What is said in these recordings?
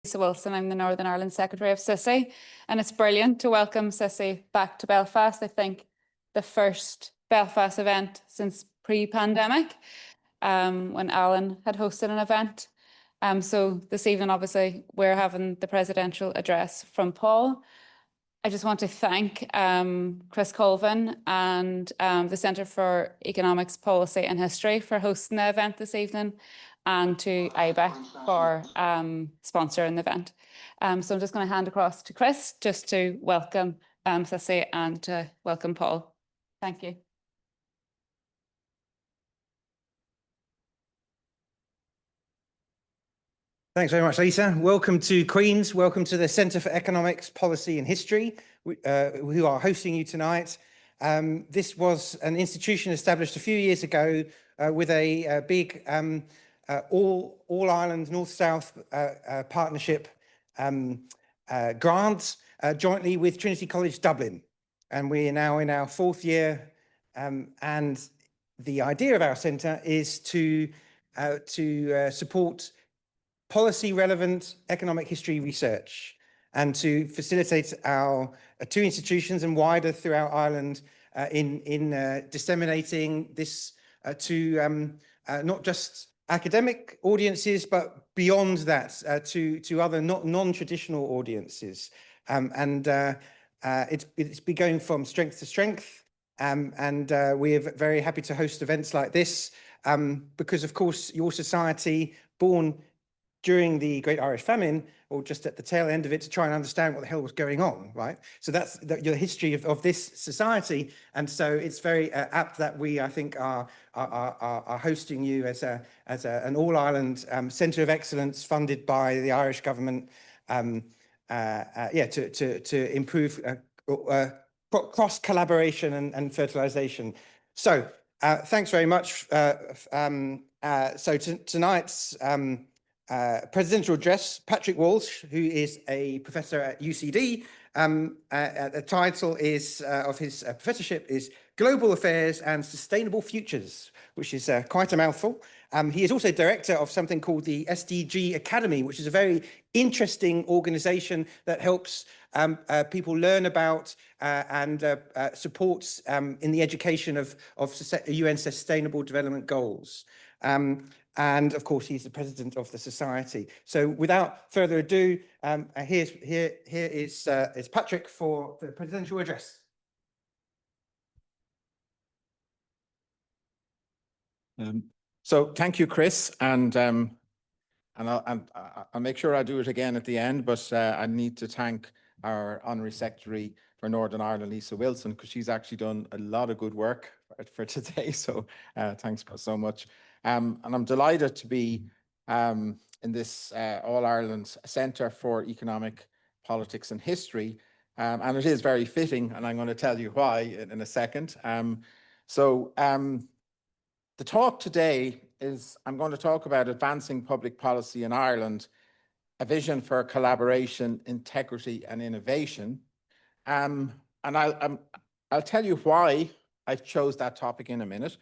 Lisa Wilson. I'm the Northern Ireland Secretary of SSISI, and it's brilliant to welcome SSISI back to Belfast. I think the first Belfast event since pre-pandemic, when Alan had hosted an event. So this evening, obviously, we're having the presidential address from Paul. I just want to thank Chris Colvin and the Centre for Economics, Policy and History for hosting the event this evening, and to IBEC for sponsoring the event. So I'm just going to hand across to Chris just to welcome SSISI and to welcome Paul. Thank you. Thanks very much, Lisa. Welcome to Queen's. Welcome to the Centre for Economics, Policy and History, who are hosting you tonight. This was an institution established a few years ago with a big all Ireland North-South partnership grant jointly with Trinity College Dublin. And we are now in our fourth year. And the idea of our centre is to support policy-relevant economic history research and to facilitate our two institutions and wider throughout Ireland in disseminating this to not just academic audiences, but beyond that to other non-traditional audiences. It's been going from strength to strength, and we're very happy to host events like this because, of course, your society, born during the Great Irish Famine, or just at the tail end of it, to try and understand what the hell was going on, right? So that's the history of this society, and so it's very apt that we, I think, are hosting you as an all-Ireland centre of excellence funded by the Irish government, to improve cross collaboration and fertilisation. So thanks very much. So tonight's presidential address, Patrick Walsh, who is a professor at UCD. The title is of his professorship is Global Affairs and Sustainable Futures, which is quite a mouthful. He is also director of something called the SDG Academy, which is a very interesting organization that helps people learn about and supports in the education of UN Sustainable Development Goals. And of course, he's the president of the society. So without further ado, here is Patrick for the presidential address. So thank you, Chris, and I'll make sure I do it again at the end, but I need to thank our Honorary Secretary for Northern Ireland, Lisa Wilson, because she's actually done a lot of good work for today. So thanks so much. And I'm delighted to be in this All-Ireland Centre for Economic Politics and History. And it is very fitting, and I'm going to tell you why in a second. The talk today is I'm going to talk about advancing public policy in Ireland, a vision for collaboration, integrity and innovation. And I'll tell you why I chose that topic in a minute.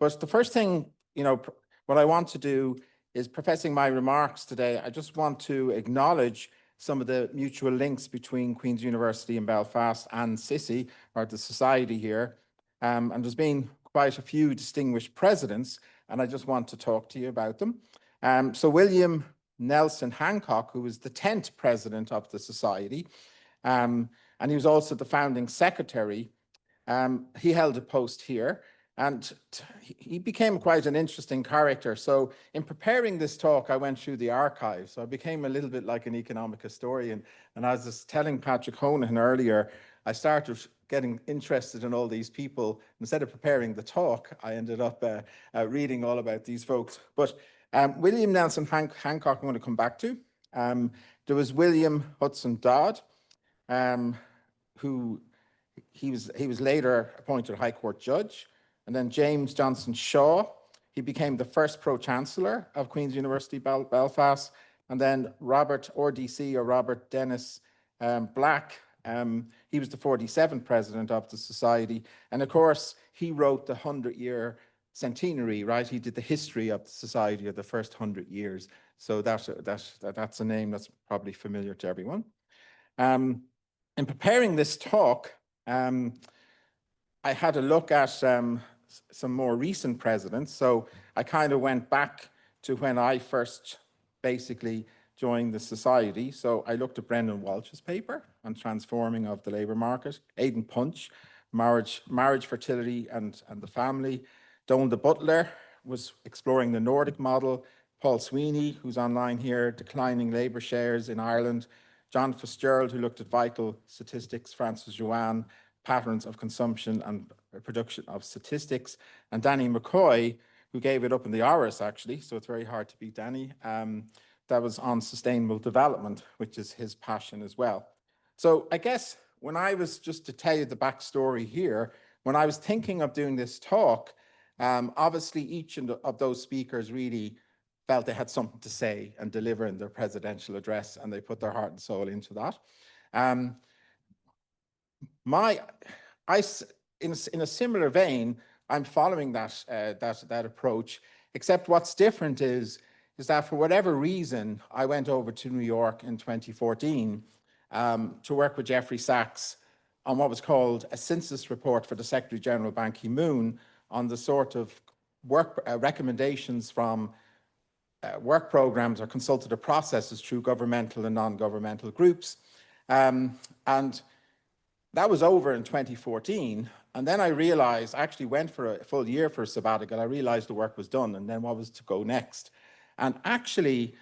But the first thing, what I want to do is, professing my remarks today, I just want to acknowledge some of the mutual links between Queen's University in Belfast and SSISI, or the society here. And there's been quite a few distinguished presidents, and I just want to talk to you about them. So William Nelson Hancock, who was the 10th president of the society, and he was also the founding secretary, he held a post here, and he became quite an interesting character. So in preparing this talk, I went through the archives. So I became a little bit like an economic historian. And as I was telling Patrick Honohan earlier, I started getting interested in all these people. Instead of preparing the talk, I ended up reading all about these folks. But William Nelson Hancock, I'm going to come back to. There was William Hudson Dodd, who he was later appointed High Court judge. And then James Johnson Shaw, he became the first Pro-Chancellor of Queen's University Belfast. And then Robert RDC, or Robert Dennis Black, he was the 47th president of the society. And of course, he wrote the 100-year centenary, right? He did the history of the society of the first 100 years. So that's a name that's probably familiar to everyone. In preparing this talk, I had a look at some more recent presidents. So I kind of went back to when I first basically joined the society. So I looked at Brendan Walsh's paper on transforming of the labour market, Aidan Punch, marriage, fertility and the family. Donald Butler was exploring the Nordic model. Paul Sweeney, who's online here, declining labour shares in Ireland. John Fitzgerald, who looked at vital statistics. Francis Joanne, patterns of consumption and production of statistics. And Danny McCoy, who gave it up in the Irish, actually, so it's very hard to beat Danny. That was on sustainable development, which is his passion as well. So I guess when I was, just to tell you the backstory here, when I was thinking of doing this talk, obviously each of those speakers really felt they had something to say and deliver in their presidential address, and they put their heart and soul into that. In a similar vein, I'm following that approach, except what's different is that for whatever reason, I went over to New York in 2014 to work with Jeffrey Sachs on what was called a census report for the Secretary General Ban Ki-moon on the sort of work recommendations from work programs or consultative processes through governmental and non-governmental groups. And that was over in 2014. And then I realized, I actually went for a full year for a sabbatical. I realized the work was done, and then what was to go next? And actually,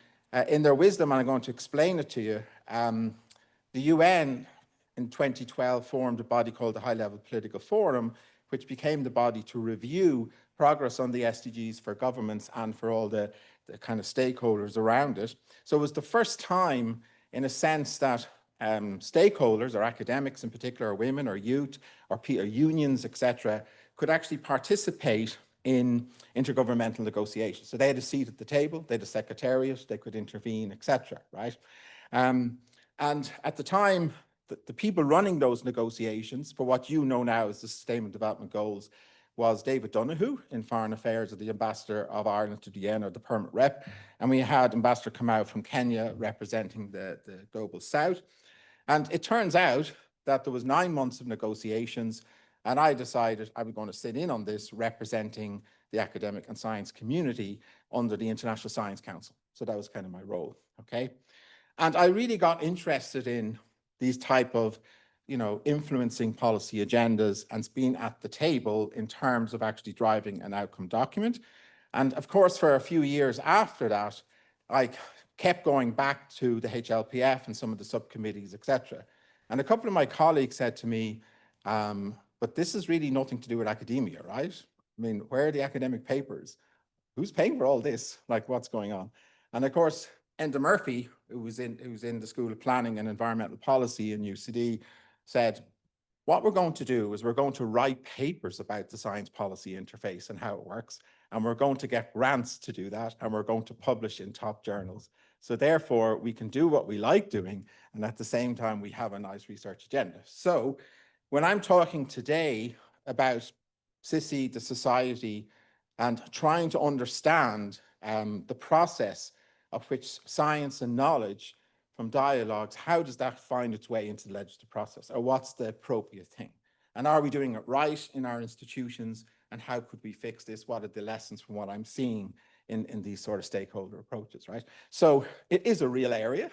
in their wisdom, and I'm going to explain it to you, the UN in 2012 formed a body called the High Level Political Forum, which became the body to review progress on the SDGs for governments and for all the kind of stakeholders around it. So it was the first time, in a sense, that stakeholders, or academics in particular, or women, or youth, or unions, etc., could actually participate in intergovernmental negotiations. So they had a seat at the table, they had a secretariat, they could intervene, etc., right? And at the time, the people running those negotiations for what you know now as the Sustainable Development Goals was David Donoghue in Foreign Affairs, the Ambassador of Ireland to the UN, or the Permanent Rep. And we had Ambassador Kamau from Kenya representing the Global South. And it turns out that there was 9 months of negotiations, and I decided I was going to sit in on this representing the academic and science community under the International Science Council. So that was kind of my role, okay? And I really got interested in these type of, influencing policy agendas and being at the table in terms of actually driving an outcome document. And of course, for a few years after that, I kept going back to the HLPF and some of the subcommittees, etc. And a couple of my colleagues said to me, but this is really nothing to do with academia, right? I mean, where are the academic papers? Who's paying for all this? Like, what's going on? And of course, Enda Murphy, who was in the School of Planning and Environmental Policy in UCD, said, what we're going to do is we're going to write papers about the science policy interface and how it works, and we're going to get grants to do that, and we're going to publish in top journals. So therefore, we can do what we like doing, and at the same time, we have a nice research agenda. So when I'm talking today about SSISI, the society, and trying to understand the process of which science and knowledge from dialogues, how does that find its way into the legislative process, or what's the appropriate thing? And are we doing it right in our institutions, and how could we fix this? What are the lessons from what I'm seeing in these sort of stakeholder approaches, right? So it is a real area,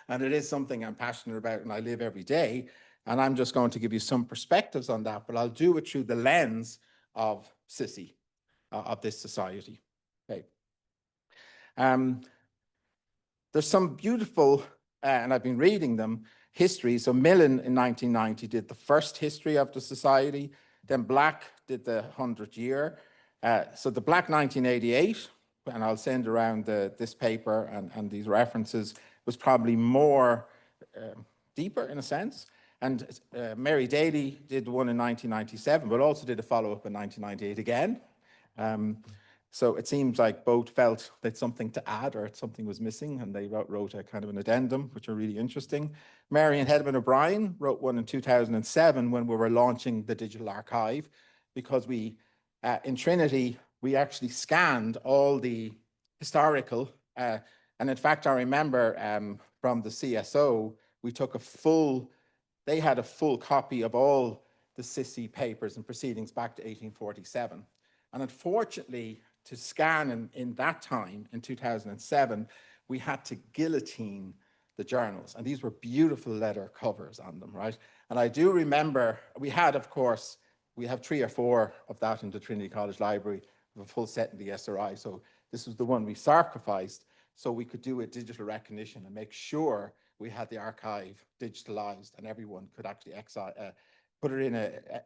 and it is something I'm passionate about and I live every day, and I'm just going to give you some perspectives on that, but I'll do it through the lens of SSISI, of this society, okay? There's some beautiful, and I've been reading them, history. So Millen in 1990 did the first history of the society. Then Black did the 100th year. So the Black 1988, and I'll send around this paper and these references, was probably more deeper in a sense. And Mary Daly did one in 1997, but also did a follow-up in 1998 again. So it seems like both felt that something to add or something was missing, and they wrote a kind of an addendum, which are really interesting. Mary and Hedman O'Brien wrote one in 2007 when we were launching the digital archive, because we, in Trinity, we actually scanned all the historical And in fact, I remember from the CSO, we took they had a full copy of all the SSISI papers and proceedings back to 1847. And unfortunately, to scan in that time, in 2007, we had to guillotine the journals. And these were beautiful leather covers on them, right? And I do remember, we had, of course, we have 3 or 4 of that in the Trinity College Library, a full set in the SRI. So this was the one we sacrificed so we could do a digital recognition and make sure we had the archive digitalized and everyone could actually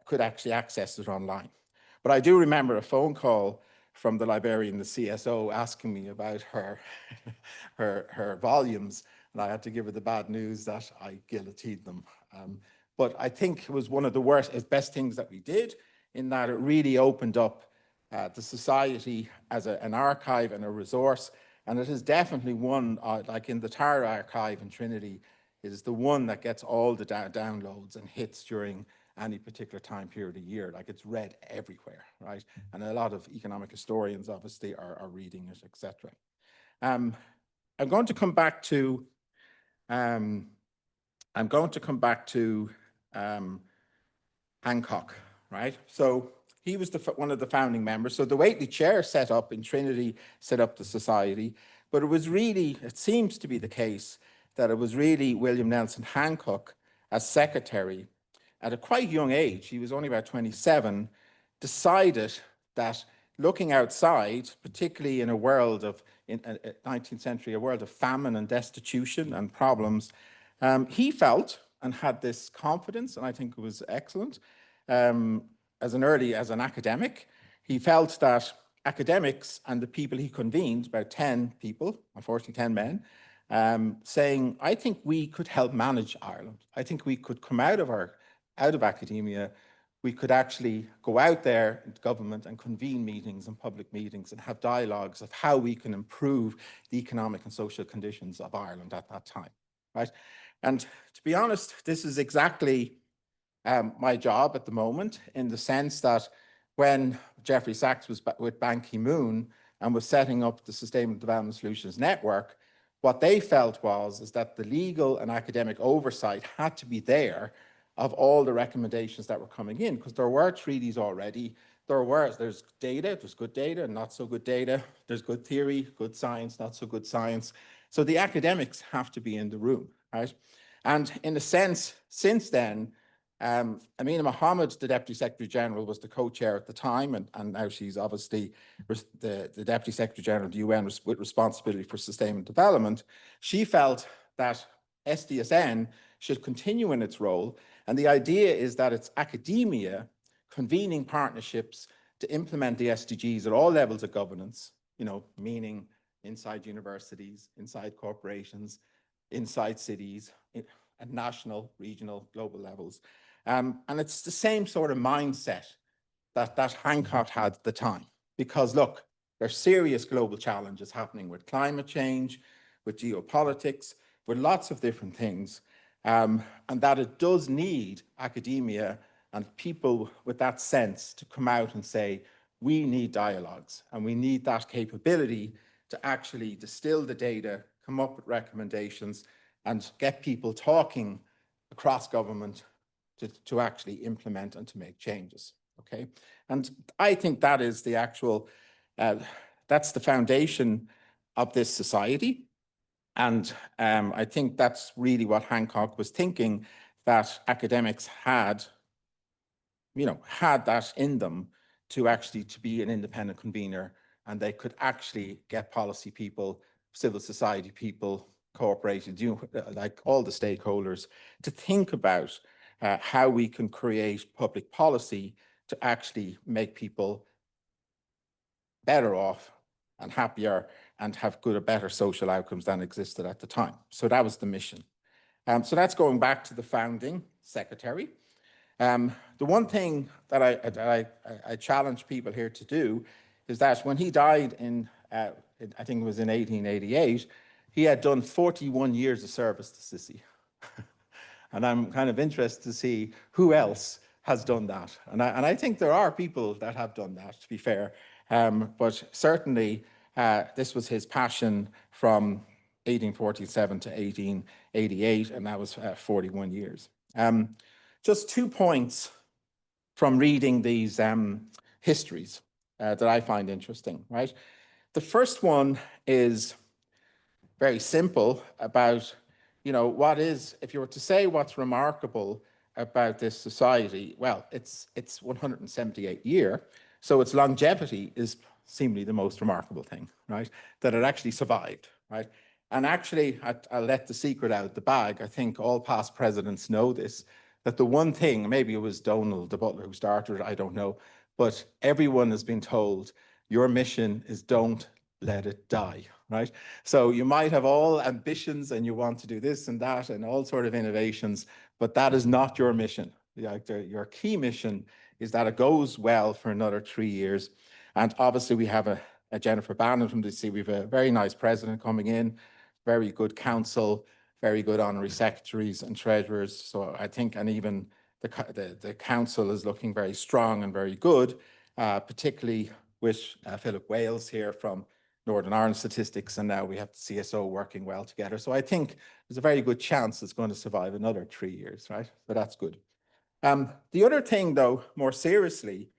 could actually access it online. But I do remember a phone call from the librarian, the CSO, asking me about her her volumes, and I had to give her the bad news that I guillotined them. But I think it was one of the best things that we did, in that it really opened up the society as an archive and a resource. And it is definitely one, like in the Tara archive in Trinity, it is the one that gets all the downloads and hits during any particular time period of year. Like, it's read everywhere, right? And a lot of economic historians obviously are reading it, etc. I'm going to come back to Hancock, right? So he was one of the founding members. So the Whately Chair set up in Trinity, set up the society, but it seems to be the case that it was really William Nelson Hancock, as secretary, at a quite young age, he was only about 27, decided that looking outside, particularly in a world of, in 19th century, a world of famine and destitution and problems, he felt, and had this confidence, and I think it was excellent, as an academic, he felt that academics and the people he convened, about 10 people, unfortunately 10 men, saying, I think we could help manage Ireland. I think we could come out of academia, we could actually go out there into government and convene meetings and public meetings and have dialogues of how we can improve the economic and social conditions of Ireland at that time, right? And to be honest, this is exactly my job at the moment, in the sense that when Jeffrey Sachs was with Ban Ki-moon and was setting up the Sustainable Development Solutions Network, what they felt is that the legal and academic oversight had to be there of all the recommendations that were coming in, because there were treaties already. There's data, there's good data and not so good data. There's good theory, good science, not so good science. So the academics have to be in the room, right? And in a sense, since then, Amina Mohammed, the Deputy Secretary General, was the co-chair at the time, and now she's obviously the Deputy Secretary General of the UN with responsibility for sustainable development. She felt that SDSN should continue in its role, and the idea is that it's academia convening partnerships to implement the SDGs at all levels of governance, meaning inside universities, inside corporations, inside cities, at national, regional, global levels. And it's the same sort of mindset that Hancock had at the time. Because look, there's serious global challenges happening with climate change, with geopolitics, with lots of different things. And that it does need academia and people with that sense to come out and say, we need dialogues and we need that capability to actually distill the data, come up with recommendations, and get people talking across government to actually implement and to make changes, okay? And I think that is the actual, that's the foundation of this society. And I think that's really what Hancock was thinking, that academics had that in them to be an independent convener, and they could actually get policy people, civil society people, corporations, like all the stakeholders, to think about how we can create public policy to actually make people better off and happier and have better social outcomes than existed at the time. So that was the mission. So that's going back to the founding secretary. The one thing that I challenge people here to do is that when he died I think it was in 1888, he had done 41 years of service to SSISI. And I'm kind of interested to see who else has done that. And I think there are people that have done that, to be fair. But certainly, this was his passion from 1847 to 1888, and that was 41 years. Just 2 points from reading these histories that I find interesting, right? The first one is very simple about, you know, if you were to say what's remarkable about this society, well, it's 178 year, so its longevity is seemingly the most remarkable thing, right? That it actually survived, right? And actually, I'll let the secret out the bag. I think all past presidents know this, that the one thing, maybe it was Donald the Butler who started it, I don't know, but everyone has been told, your mission is don't let it die, right? So you might have all ambitions and you want to do this and that and all sort of innovations, but that is not your mission. Your key mission is that it goes well for another 3 years. And obviously we have a Jennifer Bannon from DC. We have a very nice president coming in, very good council, very good honorary secretaries and treasurers. So I think, and even the council is looking very strong and very good, particularly with Philip Wales here from Northern Ireland Statistics, and now we have the CSO working well together. So I think there's a very good chance it's going to survive another 3 years, right? So that's good. The other thing, though, more seriously,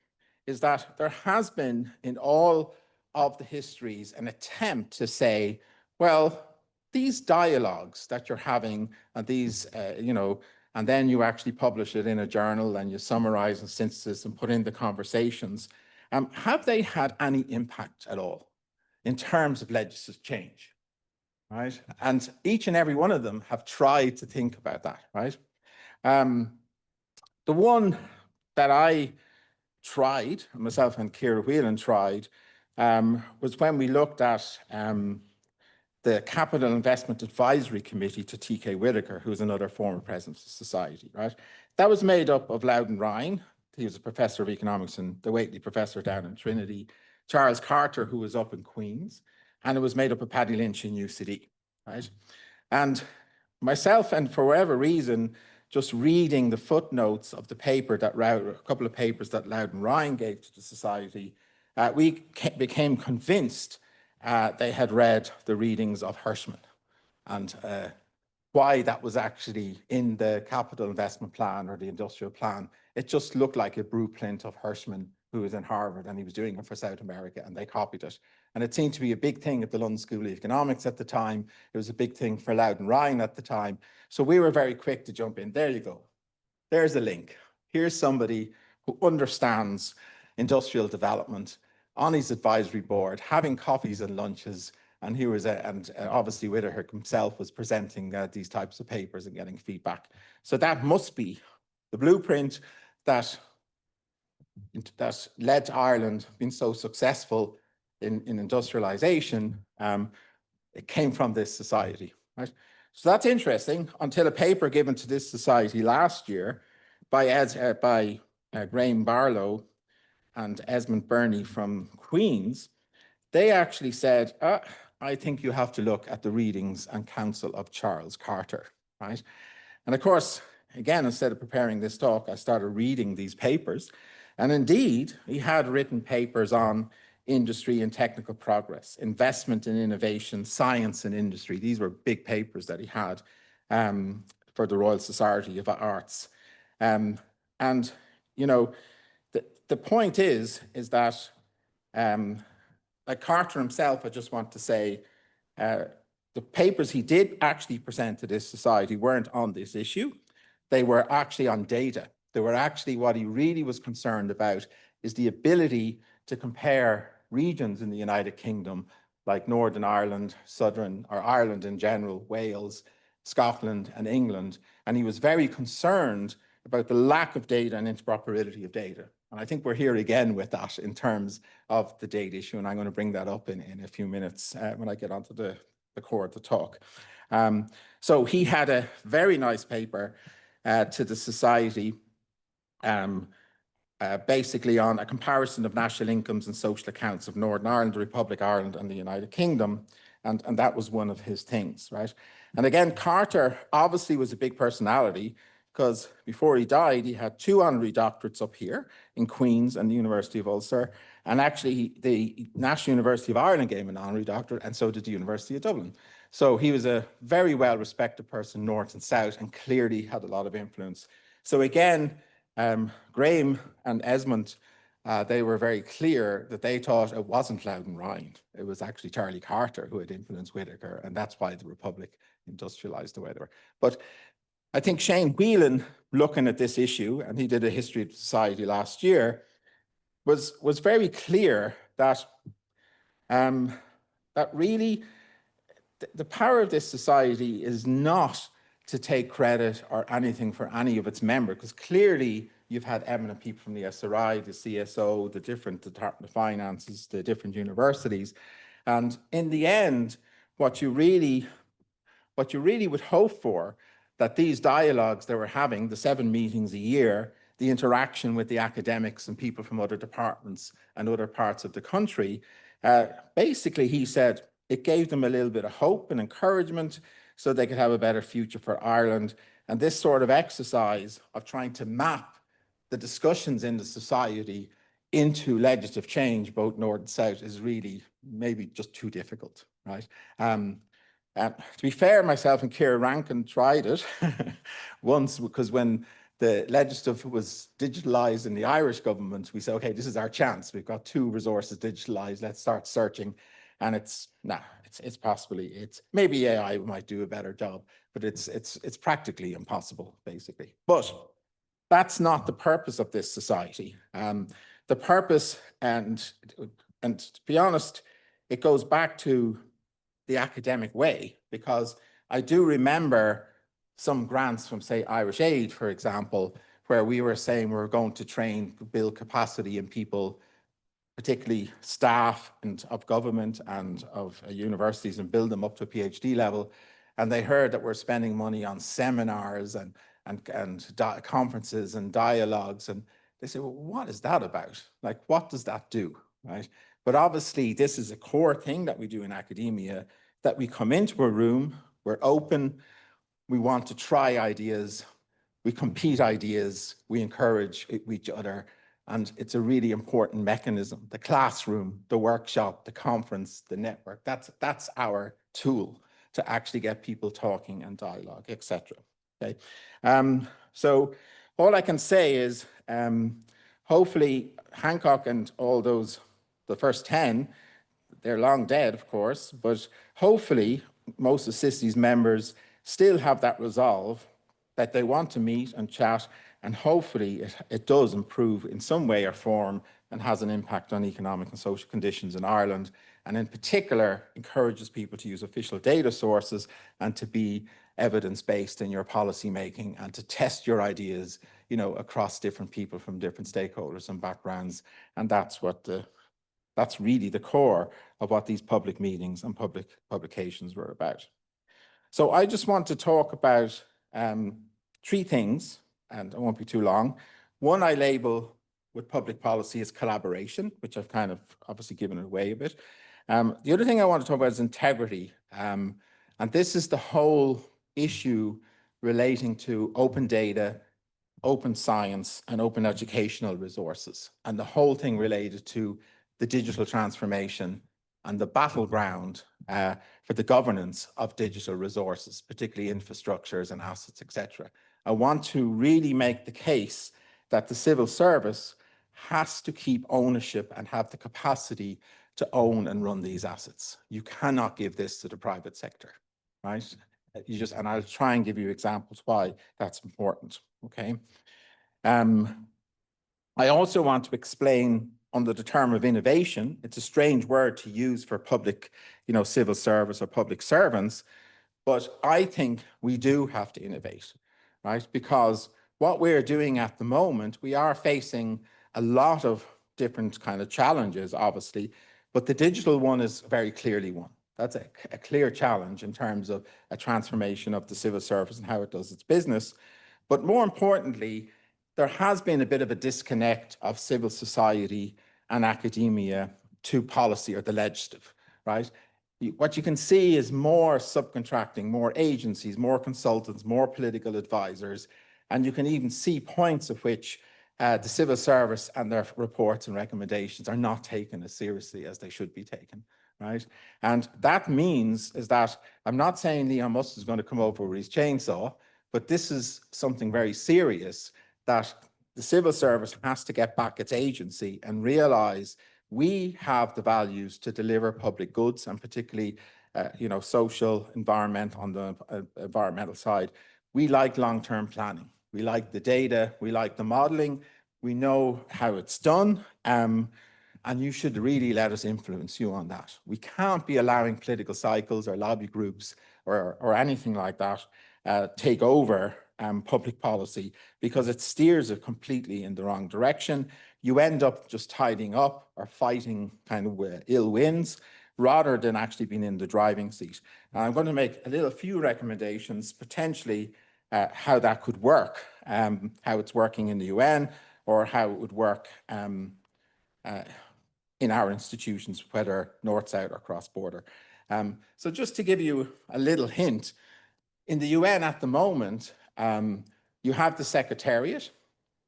is that there has been in all of the histories an attempt to say, well, these dialogues that you're having and these, you know, and then you actually publish it in a journal and you summarize and synthesis and put in the conversations, have they had any impact at all in terms of legislative change, right? And each and every one of them have tried to think about that, right? The one that I tried, myself and Ciara Whelan tried, was when we looked at the Capital Investment Advisory Committee to T.K. Whitaker, who's another former president of the society, right? That was made up of Loudon Ryan, he was a professor of economics and the Whately professor down in Trinity, Charles Carter, who was up in Queen's, and it was made up of Paddy Lynch in UCD, right? And myself, and for whatever reason, just reading the footnotes of the paper that a couple of papers that Loudon Ryan gave to the society, we became convinced they had read the readings of Hirschman and why that was actually in the capital investment plan or the industrial plan. It just looked like a blueprint of Hirschman, who was in Harvard, and he was doing it for South America, and they copied it. And it seemed to be a big thing at the London School of Economics at the time. It was a big thing for Loudon Ryan at the time. So we were very quick to jump in. There you go. There's a link. Here's somebody who understands industrial development on his advisory board, having coffees and lunches, and he was, and obviously Whitaker himself was presenting these types of papers and getting feedback. So that must be the blueprint that led to Ireland being so successful in industrialization. It came from this society, right? So that's interesting until a paper given to this society last year by Graham Barlow and Esmond Burney from Queen's. They actually said, I think you have to look at the readings and counsel of Charles Carter, right? And of course, again, instead of preparing this talk, I started reading these papers. And indeed, he had written papers on industry and technical progress, investment in innovation, science and industry. These were big papers that he had for the Royal Society of Arts. And, you know, the point is that like Carter himself, I just want to say, the papers he did actually present to this society weren't on this issue. They were actually on data. They were actually, what he really was concerned about is the ability to compare regions in the United Kingdom, like Northern Ireland, Southern, or Ireland in general, Wales, Scotland, and England. And he was very concerned about the lack of data and interoperability of data. And I think we're here again with that in terms of the data issue. And I'm going to bring that up in a few minutes when I get onto the core of the talk. So he had a very nice paper to the society basically on a comparison of national incomes and social accounts of Northern Ireland, the Republic of Ireland, and the United Kingdom. And that was one of his things, right? And again, Carter obviously was a big personality because before he died, he had 2 honorary doctorates up here in Queen's and the University of Ulster. And actually, the National University of Ireland gave him an honorary doctorate, and so did the University of Dublin. So he was a very well-respected person, north and south, and clearly had a lot of influence. So again, Graham and Esmond, they were very clear that they thought it wasn't Loudon Ryan. It was actually Charlie Carter who had influenced Whitaker, and that's why the Republic industrialized the way they were. But I think Shane Whelan, looking at this issue, and he did a history of society last year, was very clear that that really the power of this society is not to take credit or anything for any of its members, because clearly you've had eminent people from the SRI, the CSO, the different Department of Finances, the different universities. And in the end, what you really would hope for, that these dialogues that we're having, the 7 meetings a year, the interaction with the academics and people from other departments and other parts of the country, basically, he said, it gave them a little bit of hope and encouragement so they could have a better future for Ireland. And this sort of exercise of trying to map the discussions in the society into legislative change, both north and south, is really maybe just too difficult, right? To be fair, myself and Ciara Rankin tried it once, because when the legislative was digitalized in the Irish government, we said, okay, this is our chance. We've got 2 resources digitalized. Let's start searching. And it's possibly, maybe AI might do a better job, but it's practically impossible, basically. But that's not the purpose of this society. The purpose, and to be honest, it goes back to the academic way, because I do remember some grants from, say, Irish Aid, for example, where we were saying we're going to build capacity in people, particularly staff and of government and of universities, and build them up to a PhD level. And they heard that we're spending money on seminars and conferences and dialogues. And they said, well, what is that about? Like, what does that do, right? But obviously, this is a core thing that we do in academia, that we come into a room, we're open, we want to try ideas, we compete ideas, we encourage each other. And it's a really important mechanism. The classroom, the workshop, the conference, the network, that's our tool to actually get people talking and dialogue, etc. Okay. So all I can say is, hopefully Hancock and all those, the first 10, they're long dead, of course, but hopefully most of SSISI's members still have that resolve that they want to meet and chat, and hopefully it does improve in some way or form and has an impact on economic and social conditions in Ireland, and in particular encourages people to use official data sources and to be evidence-based in your policy making, and to test your ideas, you know, across different people from different stakeholders and backgrounds. And that's really the core of what these public meetings and public publications were about. So I just want to talk about 3 things, and I won't be too long. One I label with public policy is collaboration, which I've kind of obviously given it away a bit. The other thing I want to talk about is integrity. And this is the whole issue relating to open data, open science, and open educational resources, and the whole thing related to the digital transformation and the battleground for the governance of digital resources, particularly infrastructures and assets, etc. I want to really make the case that the civil service has to keep ownership and have the capacity to own and run these assets. You cannot give this to the private sector, right? And I'll try and give you examples why that's important, okay? I also want to explain under the term of innovation. It's a strange word to use for public, civil service or public servants, but I think we do have to innovate, right? Because what we're doing at the moment, we are facing a lot of different kind of challenges, obviously, but the digital one is very clearly one. That's a clear challenge in terms of a transformation of the civil service and how it does its business. But more importantly, there has been a bit of a disconnect of civil society and academia to policy or the legislative, right? What you can see is more subcontracting, more agencies, more consultants, more political advisors, and you can even see points at which the civil service and their reports and recommendations are not taken as seriously as they should be taken, right? And that means is that I'm not saying Elon Musk is going to come over with his chainsaw, but this is something very serious that the civil service has to get back its agency and realize we have the values to deliver public goods, and particularly, social, environment on the environmental side. We like long-term planning. We like the data. We like the modeling. We know how it's done. And you should really let us influence you on that. We can't be allowing political cycles or lobby groups or anything like that take over public policy, because it steers it completely in the wrong direction. You end up just tidying up or fighting kind of ill winds rather than actually being in the driving seat. And I'm going to make a few recommendations, potentially how that could work, how it's working in the UN, or how it would work in our institutions, whether north, south, or cross-border. So just to give you a little hint, in the UN at the moment, you have the Secretariat,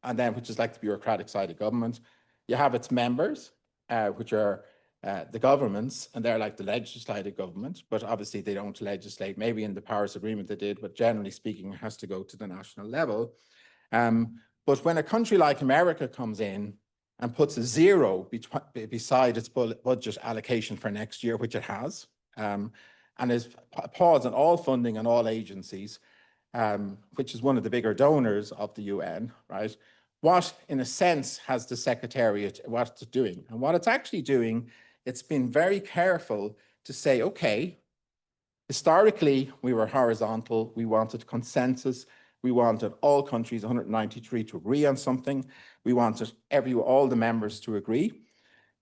and then which is like the bureaucratic side of government. You have its members, which are the governments, and they're like the legislative government, but obviously they don't legislate. Maybe in the Paris Agreement they did, but generally speaking, it has to go to the national level. But when a country like America comes in and puts a zero beside its budget allocation for next year, which it has, and is pausing all funding and all agencies, which is one of the bigger donors of the UN, right? What, in a sense, has the Secretariat, what it's doing? And what it's actually doing, it's been very careful to say, okay, historically, we were horizontal, we wanted consensus, we wanted all countries, 193, to agree on something. We wanted all the members to agree.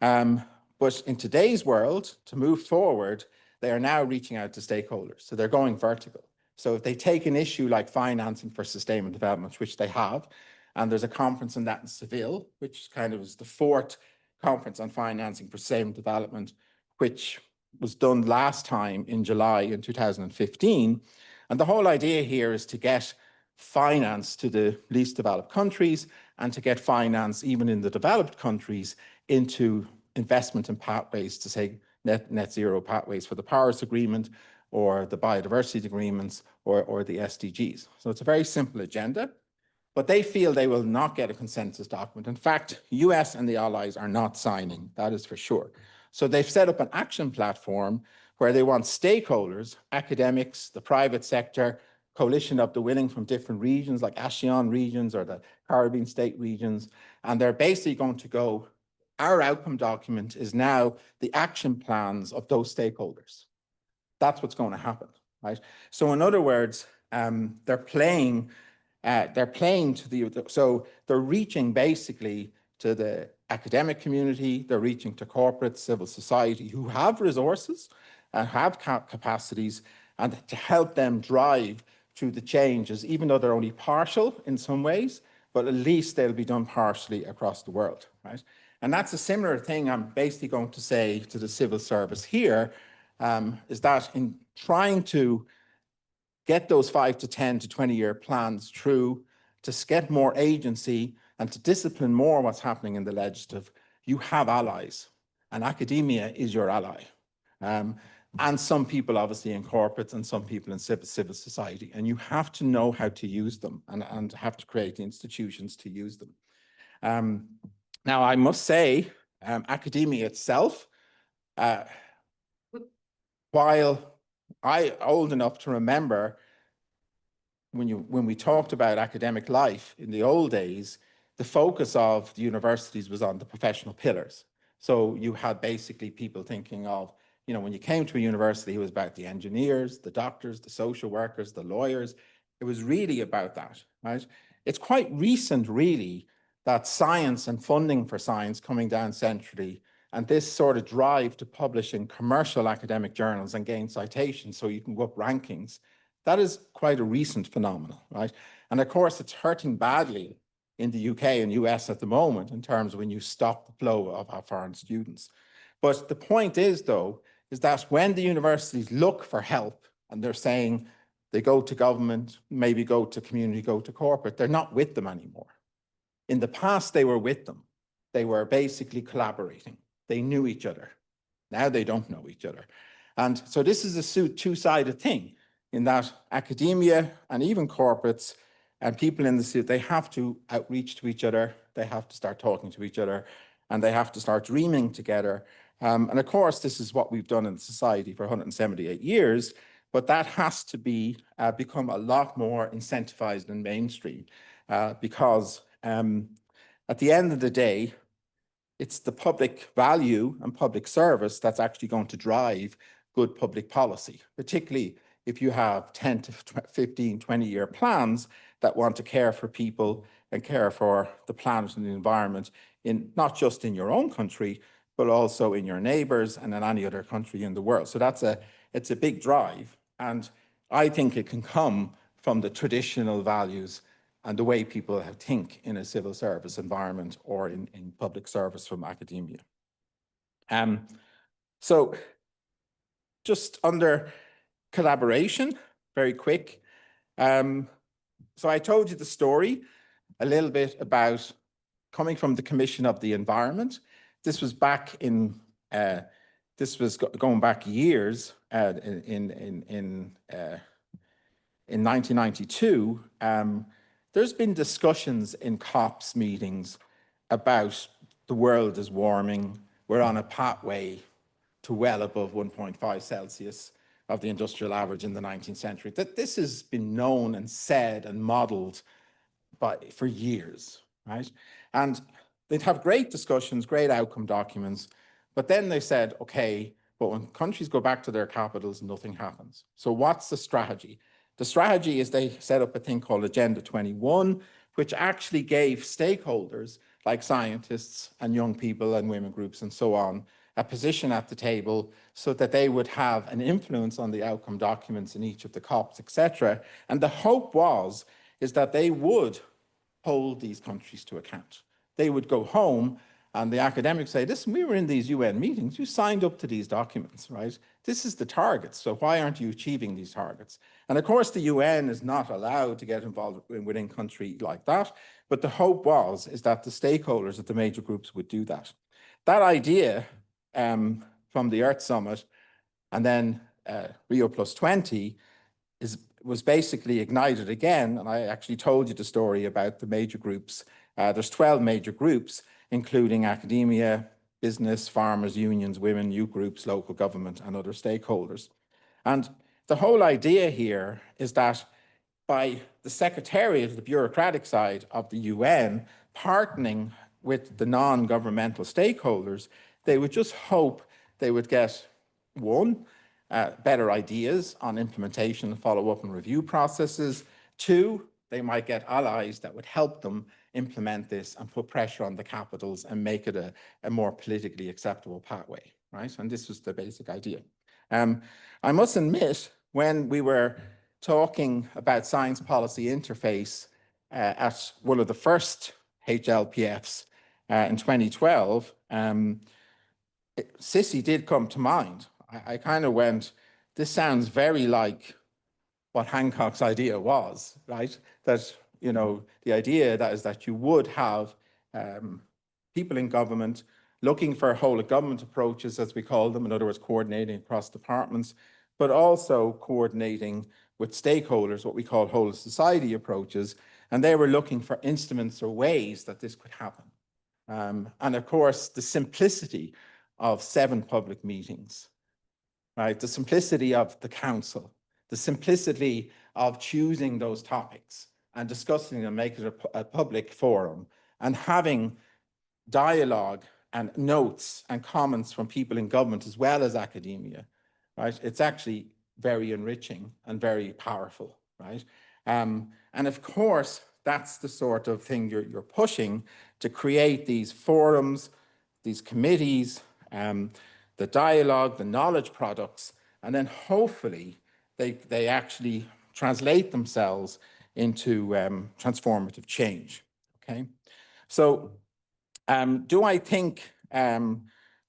But in today's world, to move forward, they are now reaching out to stakeholders. So they're going vertical. So if they take an issue like financing for sustainable development, which they have, and there's a conference on that in Seville, which kind of is the 4th conference on financing for sustainable development, which was done last time in July in 2015. And the whole idea here is to get finance to the least developed countries and to get finance even in the developed countries into investment in pathways, to say net zero pathways for the Paris Agreement or the biodiversity agreements or the SDGs. So it's a very simple agenda, but they feel they will not get a consensus document. In fact, US and the allies are not signing, that is for sure. So they've set up an action platform where they want stakeholders, academics, the private sector, coalition of the willing from different regions like ASEAN regions or the Caribbean state regions. And they're basically going to go, our outcome document is now the action plans of those stakeholders. That's what's going to happen, right? So in other words, they're playing so they're reaching basically to the academic community, they're reaching to corporate civil society who have resources and have capacities, and to help them drive through the changes, even though they're only partial in some ways, but at least they'll be done partially across the world, right? And that's a similar thing I'm basically going to say to the civil service here, is that in trying to get those 5 to 10 to 20-year plans through, to get more agency and to discipline more what's happening in the legislative, you have allies, and academia is your ally. And some people obviously in corporates and some people in civil society, and you have to know how to use them and have to create the institutions to use them. Now, I must say, academia itself, while I'm old enough to remember when we talked about academic life in the old days, the focus of the universities was on the professional pillars. So you had basically people thinking of, when you came to a university, it was about the engineers, the doctors, the social workers, the lawyers. It was really about that, right? It's quite recent, really, that science and funding for science coming down centrally, and this sort of drive to publish in commercial academic journals and gain citations so you can go up rankings, that is quite a recent phenomenon, right? And of course, it's hurting badly in the UK and US at the moment in terms of when you stop the flow of our foreign students. But the point is, though, is that when the universities look for help and they're saying they go to government, maybe go to community, go to corporate, they're not with them anymore. In the past, they were with them. They were basically collaborating. They knew each other. Now they don't know each other. And so this is a two-sided thing in that academia and even corporates and people in the suit, they have to outreach to each other. They have to start talking to each other, and they have to start dreaming together. And of course, this is what we've done in society for 178 years, but that has to be become a lot more incentivized and mainstream because at the end of the day, it's the public value and public service that's actually going to drive good public policy, particularly if you have 10 to 15, 20-year plans that want to care for people and care for the planet and the environment, in not just in your own country, but also in your neighbors and in any other country in the world. So it's a big drive. And I think it can come from the traditional values and the way people think in a civil service environment or in public service from academia. So just under collaboration, very quick. So I told you the story a little bit about coming from the Commission of the Environment. This was back in, going back years in 1992. There's been discussions in COPs meetings about the world is warming. We're on a pathway to well above 1.5 Celsius of the industrial average in the 19th century. That this has been known and said and modeled for years, right? And they'd have great discussions, great outcome documents, but then they said, okay, but when countries go back to their capitals, nothing happens. So what's the strategy? The strategy is they set up a thing called Agenda 21, which actually gave stakeholders like scientists and young people and women groups and so on, a position at the table so that they would have an influence on the outcome documents in each of the COPs, etc. And the hope is that they would hold these countries to account. They would go home and the academics say, listen, we were in these UN meetings, you signed up to these documents, right? This is the target, so why aren't you achieving these targets? And of course, the UN is not allowed to get involved within country like that, but the hope is that the stakeholders of the major groups would do that. That idea from the Earth Summit and then Rio +20 was basically ignited again, and I actually told you the story about the major groups. There's 12 major groups, including academia, business, farmers, unions, women, youth groups, local government, and other stakeholders. And the whole idea here is that by the secretariat, the bureaucratic side of the UN, partnering with the non-governmental stakeholders, they would just hope they would get, one, better ideas on implementation, follow-up and review processes. Two, they might get allies that would help them implement this and put pressure on the capitals and make it a more politically acceptable pathway, right? And this was the basic idea. I must admit, when we were talking about science policy interface at one of the first HLPFs in 2012, SSISI did come to mind. I kind of went, this sounds very like what Hancock's idea was, right? That, you know, the idea that you would have people in government looking for whole of government approaches, as we call them, in other words, coordinating across departments, but also coordinating with stakeholders, what we call whole of society approaches. And they were looking for instruments or ways that this could happen. And of course, the simplicity of 7 public meetings, right? The simplicity of the council, the simplicity of choosing those topics and discussing them, making it a public forum, and having dialogue and notes and comments from people in government as well as academia, right? It's actually very enriching and very powerful, right? And of course, that's the sort of thing you're pushing to create these forums, these committees, the dialogue, the knowledge products, and then hopefully they actually translate themselves into transformative change, okay? So do I think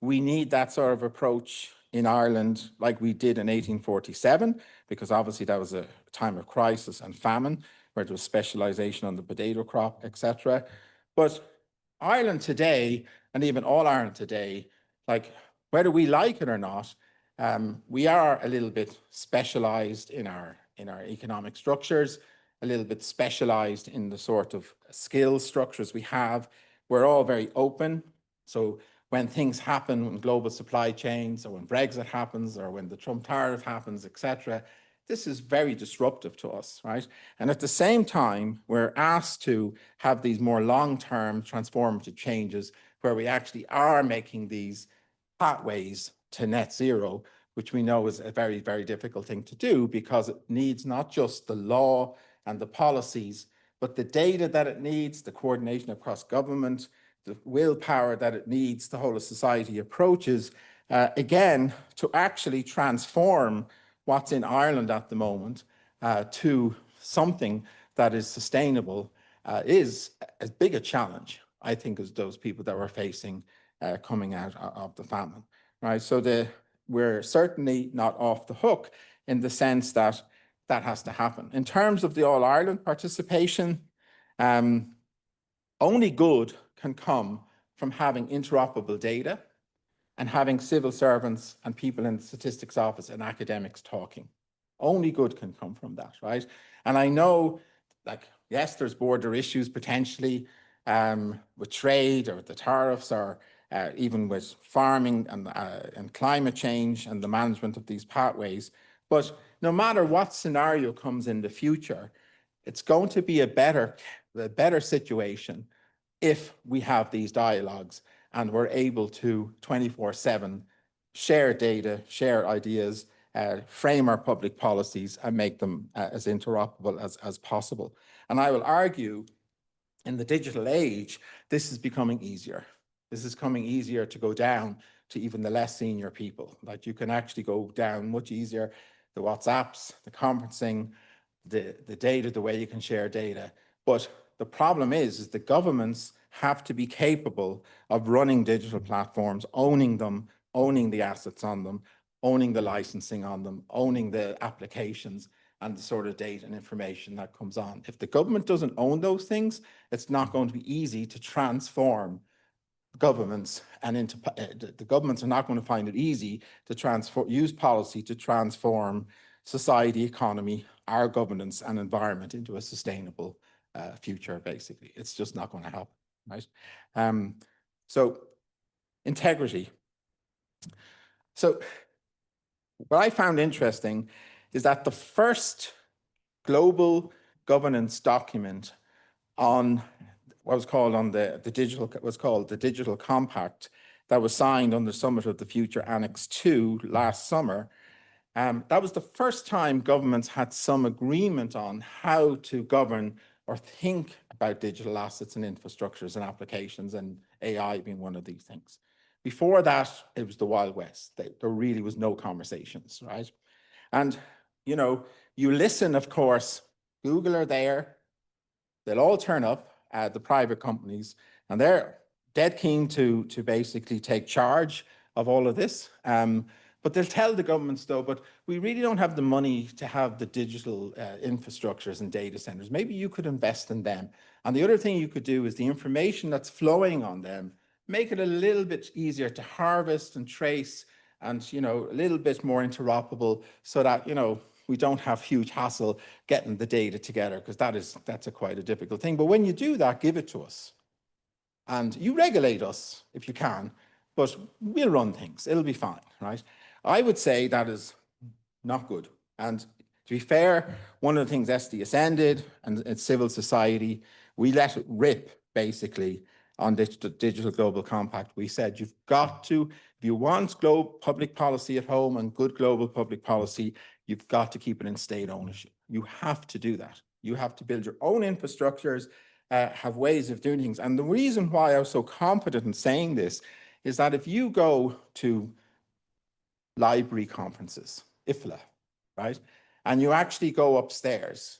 we need that sort of approach in Ireland like we did in 1847? Because obviously that was a time of crisis and famine, where there was specialization on the potato crop, etc. But Ireland today, and even all Ireland today, like whether we like it or not, we are a little bit specialized in our economic structures, a little bit specialized in the sort of skill structures we have. We're all very open. So when things happen, when global supply chains, or when Brexit happens, or when the Trump tariff happens, etc., this is very disruptive to us, right? And at the same time, we're asked to have these more long-term transformative changes where we actually are making these pathways to net zero, which we know is a very, very difficult thing to do because it needs not just the law and the policies, but the data that it needs, the coordination across government, the willpower that it needs, the whole of society approaches, again, to actually transform what's in Ireland at the moment to something that is sustainable is as big a challenge, I think, as those people that we're facing coming out of the famine, right? So we're certainly not off the hook in the sense that that has to happen. In terms of the All-Ireland participation, only good can come from having interoperable data and having civil servants and people in the statistics office and academics talking. Only good can come from that, right? And I know, like, yes, there's border issues potentially with trade or the tariffs, or even with farming and climate change and the management of these pathways. But no matter what scenario comes in the future, it's going to be a better situation if we have these dialogues and we're able to 24/7 share data, share ideas, frame our public policies and make them as interoperable as possible. And I will argue in the digital age, this is becoming easier. This is coming easier to go down to even the less senior people. Like, you can actually go down much easier, the WhatsApps, the conferencing, the data, the way you can share data. But the problem is the governments have to be capable of running digital platforms, owning them, owning the assets on them, owning the licensing on them, owning the applications and the sort of data and information that comes on. If the government doesn't own those things, it's not going to be easy to transform governments, and the governments are not going to find it easy to use policy to transform society, economy, our governance and environment into a sustainable future, basically. It's just not going to happen, right? So integrity. So what I found interesting is that the first global governance document on what was called the Digital Compact that was signed on the Summit of the Future Annex 2 last summer. That was the first time governments had some agreement on how to govern or think about digital assets and infrastructures and applications, and AI being one of these things. Before that, it was the Wild West. There really was no conversations, right? And, you know, you listen, of course, Google are there. They'll all turn up, the private companies, and they're dead keen to basically take charge of all of this. But they'll tell the governments, though, but we really don't have the money to have the digital infrastructures and data centers. Maybe you could invest in them. And the other thing you could do is the information that's flowing on them, make it a little bit easier to harvest and trace, and, you know, a little bit more interoperable, so that, you know, we don't have huge hassle getting the data together, because that's quite a difficult thing. But when you do that, give it to us. And you regulate us if you can, but we'll run things. It'll be fine, right? I would say that is not good. And to be fair, one of the things SDSN did, and it's civil society, we let it rip, basically, on the Digital Global Compact. We said, you've got to, if you want public policy at home and good global public policy, you've got to keep it in state ownership. You have to do that. You have to build your own infrastructures, have ways of doing things. And the reason why I was so confident in saying this is that if you go to library conferences, IFLA, right, and you actually go upstairs,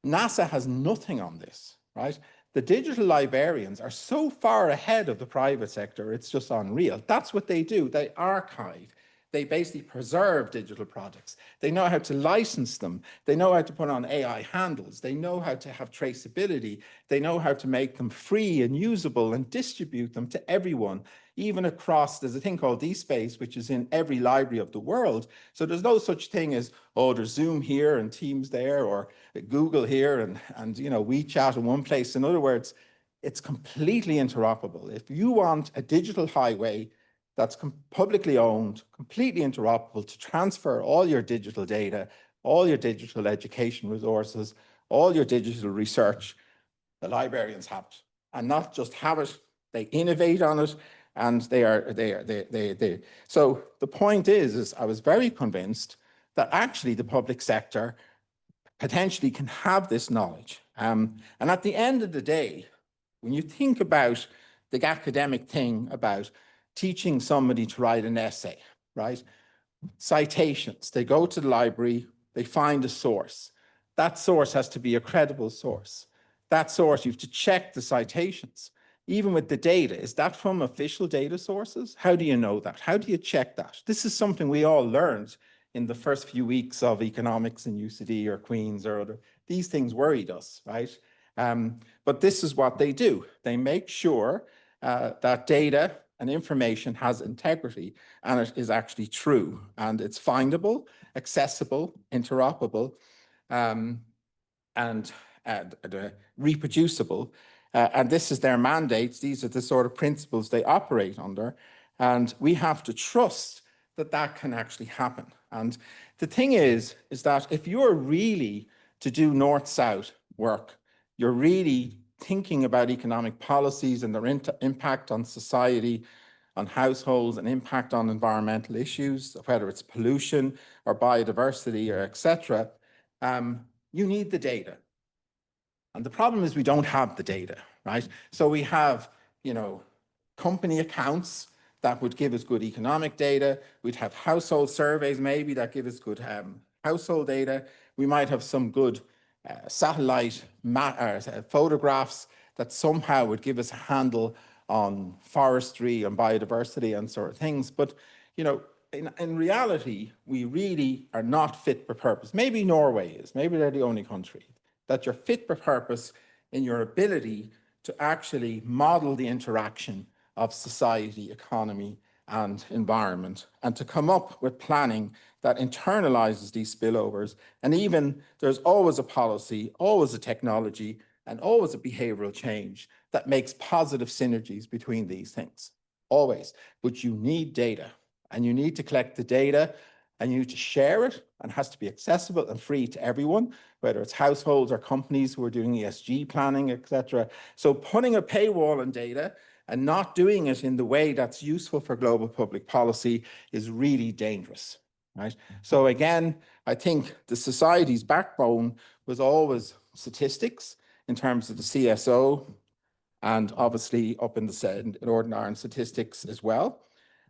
NASA has nothing on this, right? The digital librarians are so far ahead of the private sector, it's just unreal. That's what they do. They archive, They basically preserve digital products. They know how to license them. They know how to put on AI handles. They know how to have traceability. They know how to make them free and usable and distribute them to everyone, even across, there's a thing called DSpace, which is in every library of the world. So there's no such thing as, oh, there's Zoom here and Teams there, or Google here and you know, WeChat in one place. In other words, it's completely interoperable. If you want a digital highway that's publicly owned, completely interoperable to transfer all your digital data, all your digital education resources, all your digital research, the librarians have it. And not just have it, they innovate on it, and they. So the point is I was very convinced that actually the public sector potentially can have this knowledge. And at the end of the day, when you think about the academic thing about teaching somebody to write an essay, right? Citations, they go to the library, they find a source. That source has to be a credible source. That source, you have to check the citations. Even with the data, is that from official data sources? How do you know that? How do you check that? This is something we all learned in the first few weeks of economics in UCD or Queen's or other. These things worried us, right? But this is what they do. They make sure that data and information has integrity and it is actually true and it's findable, accessible, interoperable, and reproducible. And this is their mandates. These are the sort of principles they operate under. And we have to trust that that can actually happen. And the thing is that if you're really to do north-south work, you're really thinking about economic policies and their impact on society, on households, and impact on environmental issues, whether it's pollution or biodiversity or etc., you need the data. And the problem is we don't have the data, right? So we have, you know, company accounts that would give us good economic data. We'd have household surveys maybe that give us good household data. We might have some good satellite photographs that somehow would give us a handle on forestry and biodiversity and sort of things. But, you know, in reality, we really are not fit for purpose. Maybe Norway is, maybe they're the only country that you're fit for purpose in your ability to actually model the interaction of society, economy, and environment, and to come up with planning that internalizes these spillovers. And even there's always a policy, always a technology, and always a behavioral change that makes positive synergies between these things, always. But you need data, and you need to collect the data, and you need to share it, and it has to be accessible and free to everyone, whether it's households or companies who are doing ESG planning, etc. So putting a paywall on data and not doing it in the way that's useful for global public policy is really dangerous, right? So again, I think the society's backbone was always statistics in terms of the CSO, and obviously up in the Northern Ireland statistics as well.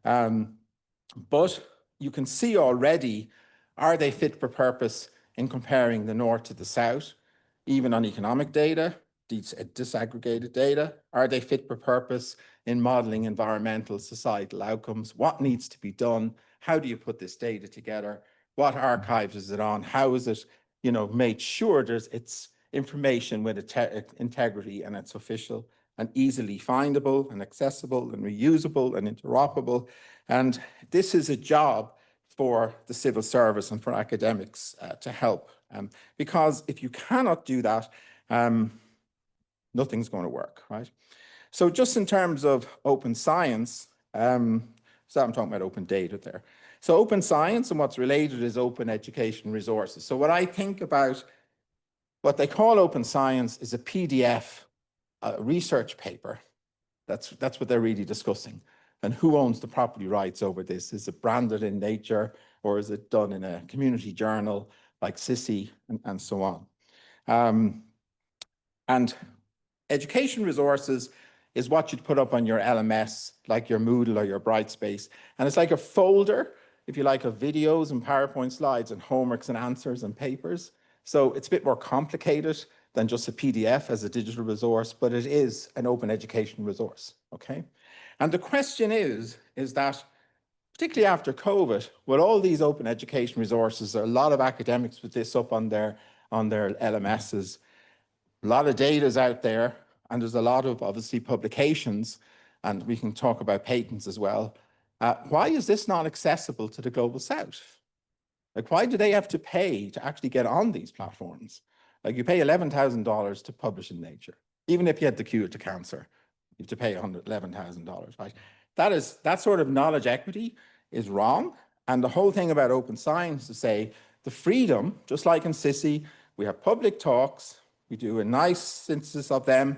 But you can see already, are they fit for purpose in comparing the North to the South, even on economic data, disaggregated data? Are they fit for purpose in modeling environmental, societal outcomes? What needs to be done? How do you put this data together? What archives is it on? How is it, you know, made sure it's information with integrity and it's official and easily findable and accessible and reusable and interoperable? And this is a job for the civil service and for academics to help. Because if you cannot do that, nothing's going to work, right? So just in terms of open science, so I'm talking about open data there. So open science and what's related is open education resources. So what I think about what they call open science is a PDF, a research paper. That's what they're really discussing. And who owns the property rights over this? Is it branded in Nature, or is it done in a community journal like SSISI and so on? And education resources is what you'd put up on your LMS, like your Moodle or your Brightspace. And it's like a folder, if you like, of videos and PowerPoint slides and homeworks and answers and papers. So it's a bit more complicated than just a PDF as a digital resource, but it is an open education resource, okay? And the question is that particularly after COVID, with all these open education resources, there are a lot of academics with this up on their LMSs. A lot of data is out there, and there's a lot of, obviously, publications, and we can talk about patents as well. Why is this not accessible to the Global South? Like, why do they have to pay to actually get on these platforms? Like, you pay $11,000 to publish in Nature. Even if you had the cure to cancer, you have to pay $11,000, right? That sort of knowledge equity is wrong. And the whole thing about open science to say the freedom, just like in SSISI, we have public talks, we do a nice synthesis of them,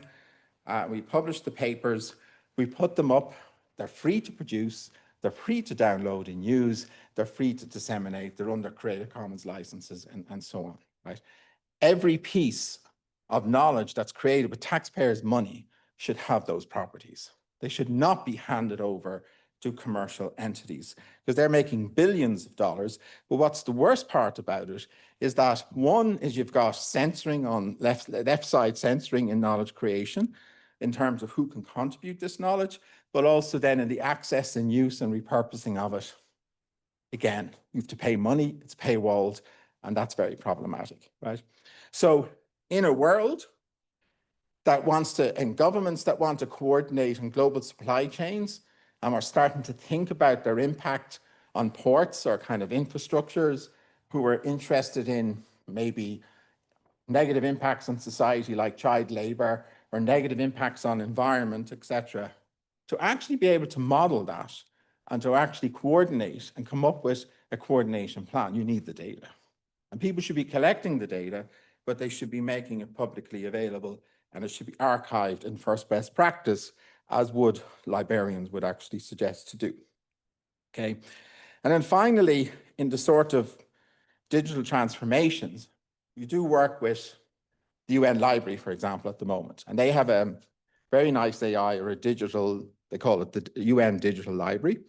we publish the papers, we put them up, they're free to produce, they're free to download and use, they're free to disseminate, they're under Creative Commons licenses and so on, right? Every piece of knowledge that's created with taxpayers' money should have those properties. They should not be handed over to commercial entities because they're making billions of dollars. But what's the worst part about it is that one is you've got censoring on left side censoring in knowledge creation in terms of who can contribute this knowledge, but also then in the access and use and repurposing of it. Again, you have to pay money, it's paywalled, and that's very problematic, right? So in a world that wants to, and governments that want to coordinate on global supply chains and are starting to think about their impact on ports or kind of infrastructures, who are interested in maybe negative impacts on society like child labor or negative impacts on environment, etc., to actually be able to model that and to actually coordinate and come up with a coordination plan, you need the data. And people should be collecting the data, but they should be making it publicly available, and it should be archived in first best practice, as would librarians would actually suggest to do. Okay. And then finally, in the sort of digital transformations, you do work with the UN Library, for example, at the moment, and they have a very nice AI or a digital, they call it the UN Digital Library.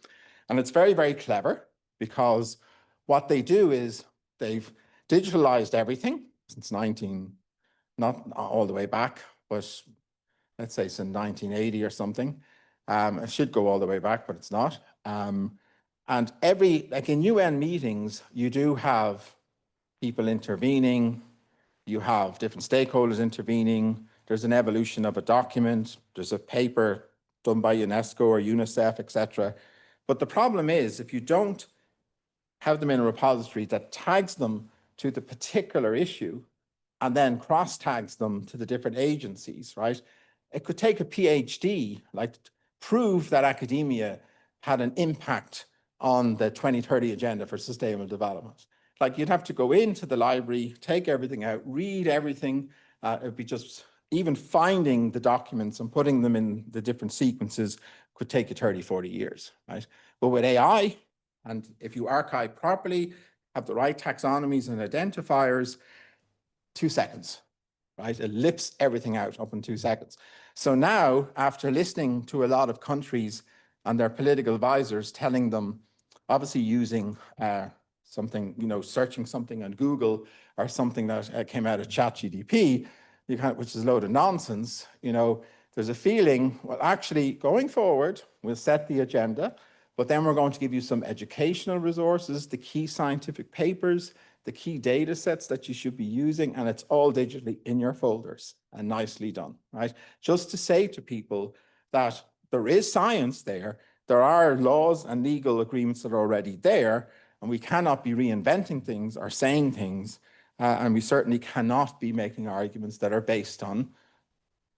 And it's very, very clever because what they do is they've digitalized everything since not all the way back, but let's say since 1980 or something. It should go all the way back, but it's not. And like in UN meetings, you do have people intervening, you have different stakeholders intervening, there's an evolution of a document, there's a paper done by UNESCO or UNICEF, etc. But the problem is, if you don't have them in a repository that tags them to the particular issue and then cross tags them to the different agencies, right? It could take a PhD, like prove that academia had an impact on the 2030 agenda for sustainable development. Like you'd have to go into the library, take everything out, read everything. It'd be just, even finding the documents and putting them in the different sequences could take you 30, 40 years, right? But with AI, and if you archive properly, have the right taxonomies and identifiers, 2 seconds, right? It lifts everything out up in 2 seconds. So now, after listening to a lot of countries and their political advisors telling them, obviously using something, searching something on Google or something that came out of ChatGPT, which is a load of nonsense, there's a feeling, well, actually going forward, we'll set the agenda, but then we're going to give you some educational resources, the key scientific papers, the key data sets that you should be using, and it's all digitally in your folders and nicely done, right? Just to say to people that there is science there, there are laws and legal agreements that are already there, and we cannot be reinventing things or saying things, and we certainly cannot be making arguments that are based on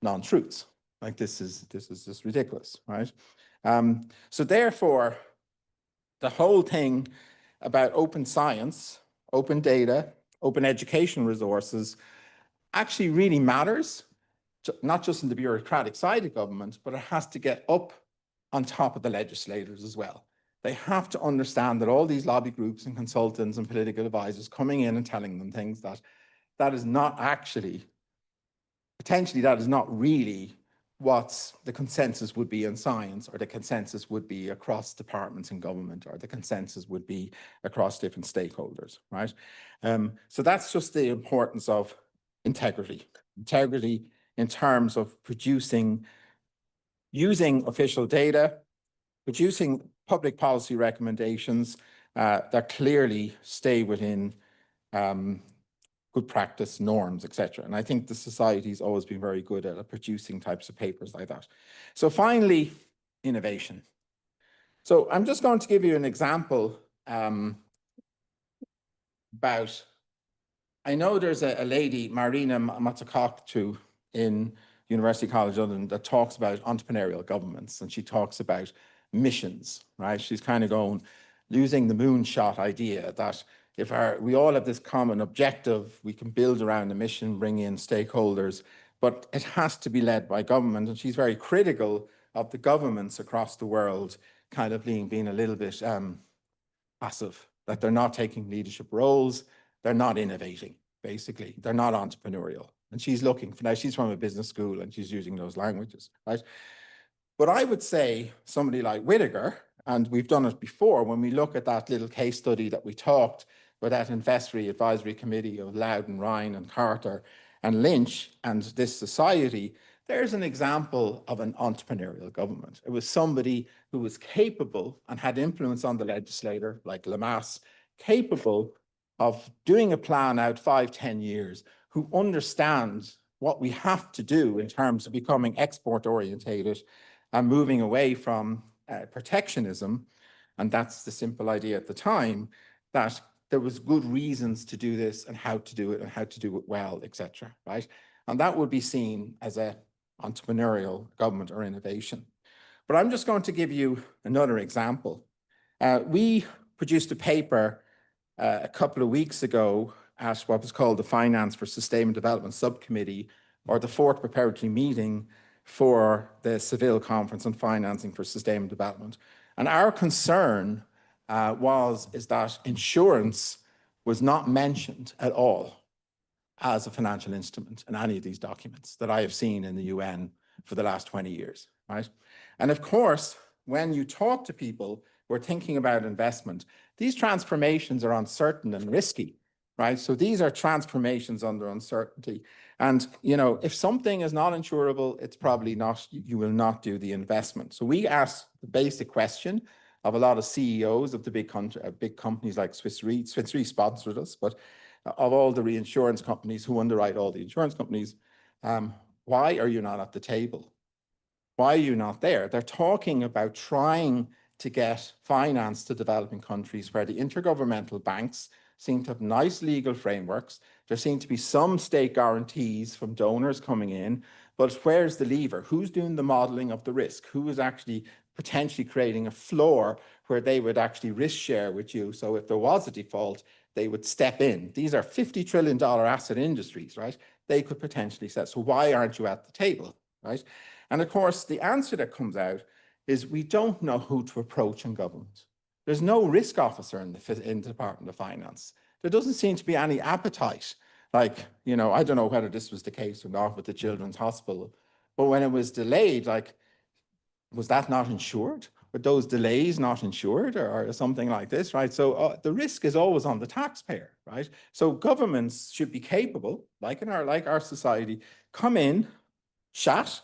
non-truths. Like this is just ridiculous, right? So therefore, the whole thing about open science, open data, open education resources actually really matters, not just in the bureaucratic side of government, but it has to get up on top of the legislators as well. They have to understand that all these lobby groups and consultants and political advisors coming in and telling them things that is not actually, potentially that is not really what the consensus would be in science, or the consensus would be across departments in government, or the consensus would be across different stakeholders, right? So that's just the importance of integrity. Integrity in terms of using official data, producing public policy recommendations that clearly stay within good practice norms, etc. And I think the society's always been very good at producing types of papers like that. So finally, innovation. So I'm just going to give you an example about, I know there's a lady, Marina Mazzucato, in University College London that talks about entrepreneurial governments, and she talks about missions, right? She's kind of going, using the moonshot idea that if we all have this common objective, we can build around the mission, bring in stakeholders, but it has to be led by government. And she's very critical of the governments across the world kind of being a little bit passive, that they're not taking leadership roles, they're not innovating, basically. They're not entrepreneurial. And she's looking for, now she's from a business school and she's using those languages, right? But I would say somebody like Whittaker, and we've done it before, when we look at that little case study that we talked with that Investory Advisory Committee of Loudon, Ryan and Carter and Lynch and this society, there's an example of an entrepreneurial government. It was somebody who was capable and had influence on the legislator, like Lamass, capable of doing a plan out 5-10 years, who understands what we have to do in terms of becoming export orientated and moving away from protectionism. And that's the simple idea at the time, that there was good reasons to do this and how to do it and how to do it well, etc. Right? And that would be seen as a entrepreneurial government or innovation. But I'm just going to give you another example. We produced a paper a couple of weeks ago at what was called the Finance for Sustainable Development Subcommittee, or the 4th preparatory meeting for the Seville Conference on Financing for Sustainable Development. And our concern is that insurance was not mentioned at all as a financial instrument in any of these documents that I have seen in the UN for the last 20 years, right? And of course, when you talk to people who are thinking about investment, these transformations are uncertain and risky, right? So these are transformations under uncertainty. And, you know, if something is not insurable, it's probably not, you will not do the investment. So we ask the basic question of a lot of CEOs of the big companies like Swiss Re. Swiss Re sponsored us, but of all the reinsurance companies who underwrite all the insurance companies, why are you not at the table? Why are you not there? They're talking about trying to get finance to developing countries where the intergovernmental banks seem to have nice legal frameworks. There seem to be some state guarantees from donors coming in, but where's the lever? Who's doing the modeling of the risk? Who is actually potentially creating a floor where they would actually risk share with you? So if there was a default, they would step in. These are $50 trillion asset industries, right? They could potentially set. So why aren't you at the table, right? And of course, the answer that comes out is we don't know who to approach in government. There's no risk officer in the Department of Finance. There doesn't seem to be any appetite. Like, you know, I don't know whether this was the case or not with the Children's Hospital, but when it was delayed, like, was that not insured? Were those delays not insured or something like this, right? So the risk is always on the taxpayer, right? So governments should be capable, like our society, come in, chat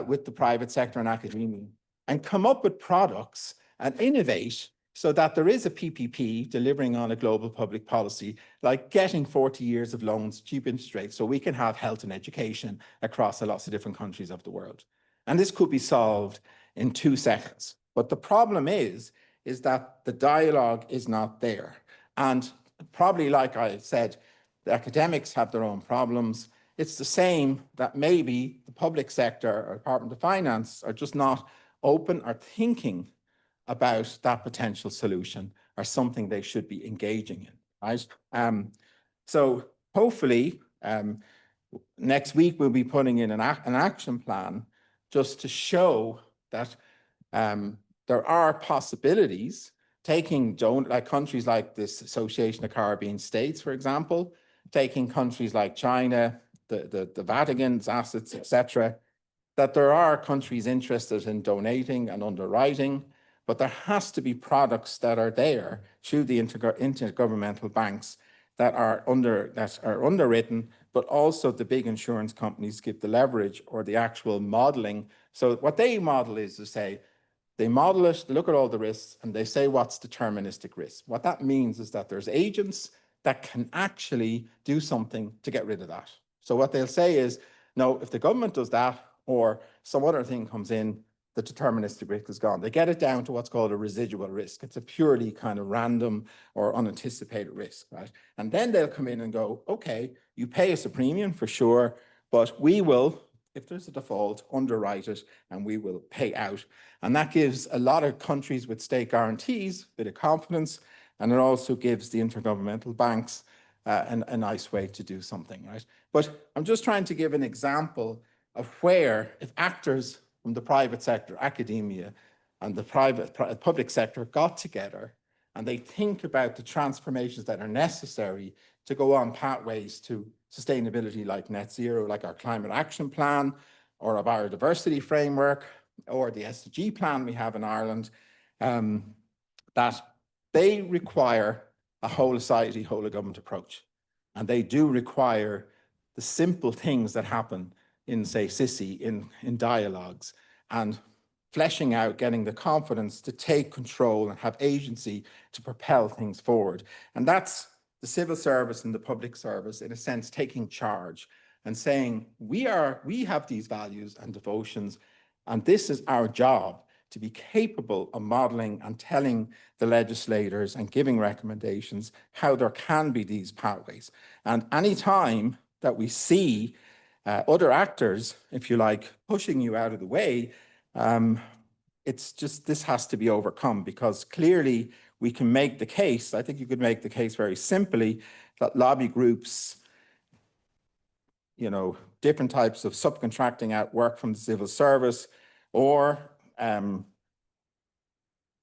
with the private sector and academia, and come up with products and innovate so that there is a PPP delivering on a global public policy, like getting 40 years of loans, cheap interest rates, so we can have health and education across lots of different countries of the world. And this could be solved in 2 seconds. But the problem is that the dialogue is not there. And probably, like I said, the academics have their own problems. It's the same that maybe the public sector or Department of Finance are just not open or thinking about that potential solution or something they should be engaging in, right? So hopefully next week we'll be putting in an action plan just to show that there are possibilities, taking countries like this Association of Caribbean States, for example, taking countries like China, the Vatican's assets, etc., that there are countries interested in donating and underwriting, but there has to be products that are there through the intergovernmental banks that are underwritten, but also the big insurance companies give the leverage or the actual modeling. So what they model is to say, They model it, they look at all the risks, and they say what's deterministic risk. What that means is that there's agents that can actually do something to get rid of that. So what they'll say is, no, if the government does that or some other thing comes in, the deterministic risk is gone. They get it down to what's called a residual risk. It's a purely kind of random or unanticipated risk, right? And then they'll come in and go, okay, you pay us a premium for sure, but we will, if there's a default, underwrite it and we will pay out. And that gives a lot of countries with state guarantees a bit of confidence, and it also gives the intergovernmental banks a nice way to do something, right? But I'm just trying to give an example of where, if actors from the private sector, academia, and the public sector got together and they think about the transformations that are necessary to go on pathways to sustainability like net zero, like our climate action plan or a biodiversity framework or the SDG plan we have in Ireland, that they require a whole of society, whole of government approach. And they do require the simple things that happen in, say, SSISI, in dialogues, and fleshing out, getting the confidence to take control and have agency to propel things forward. And that's the civil service and the public service, in a sense, taking charge and saying, we have these values and devotions, and this is our job to be capable of modeling and telling the legislators and giving recommendations how there can be these pathways. And any time that we see other actors, if you like, pushing you out of the way, it's just, this has to be overcome, because clearly we can make the case, I think you could make the case very simply, that lobby groups, you know, different types of subcontracting out work from the civil service, or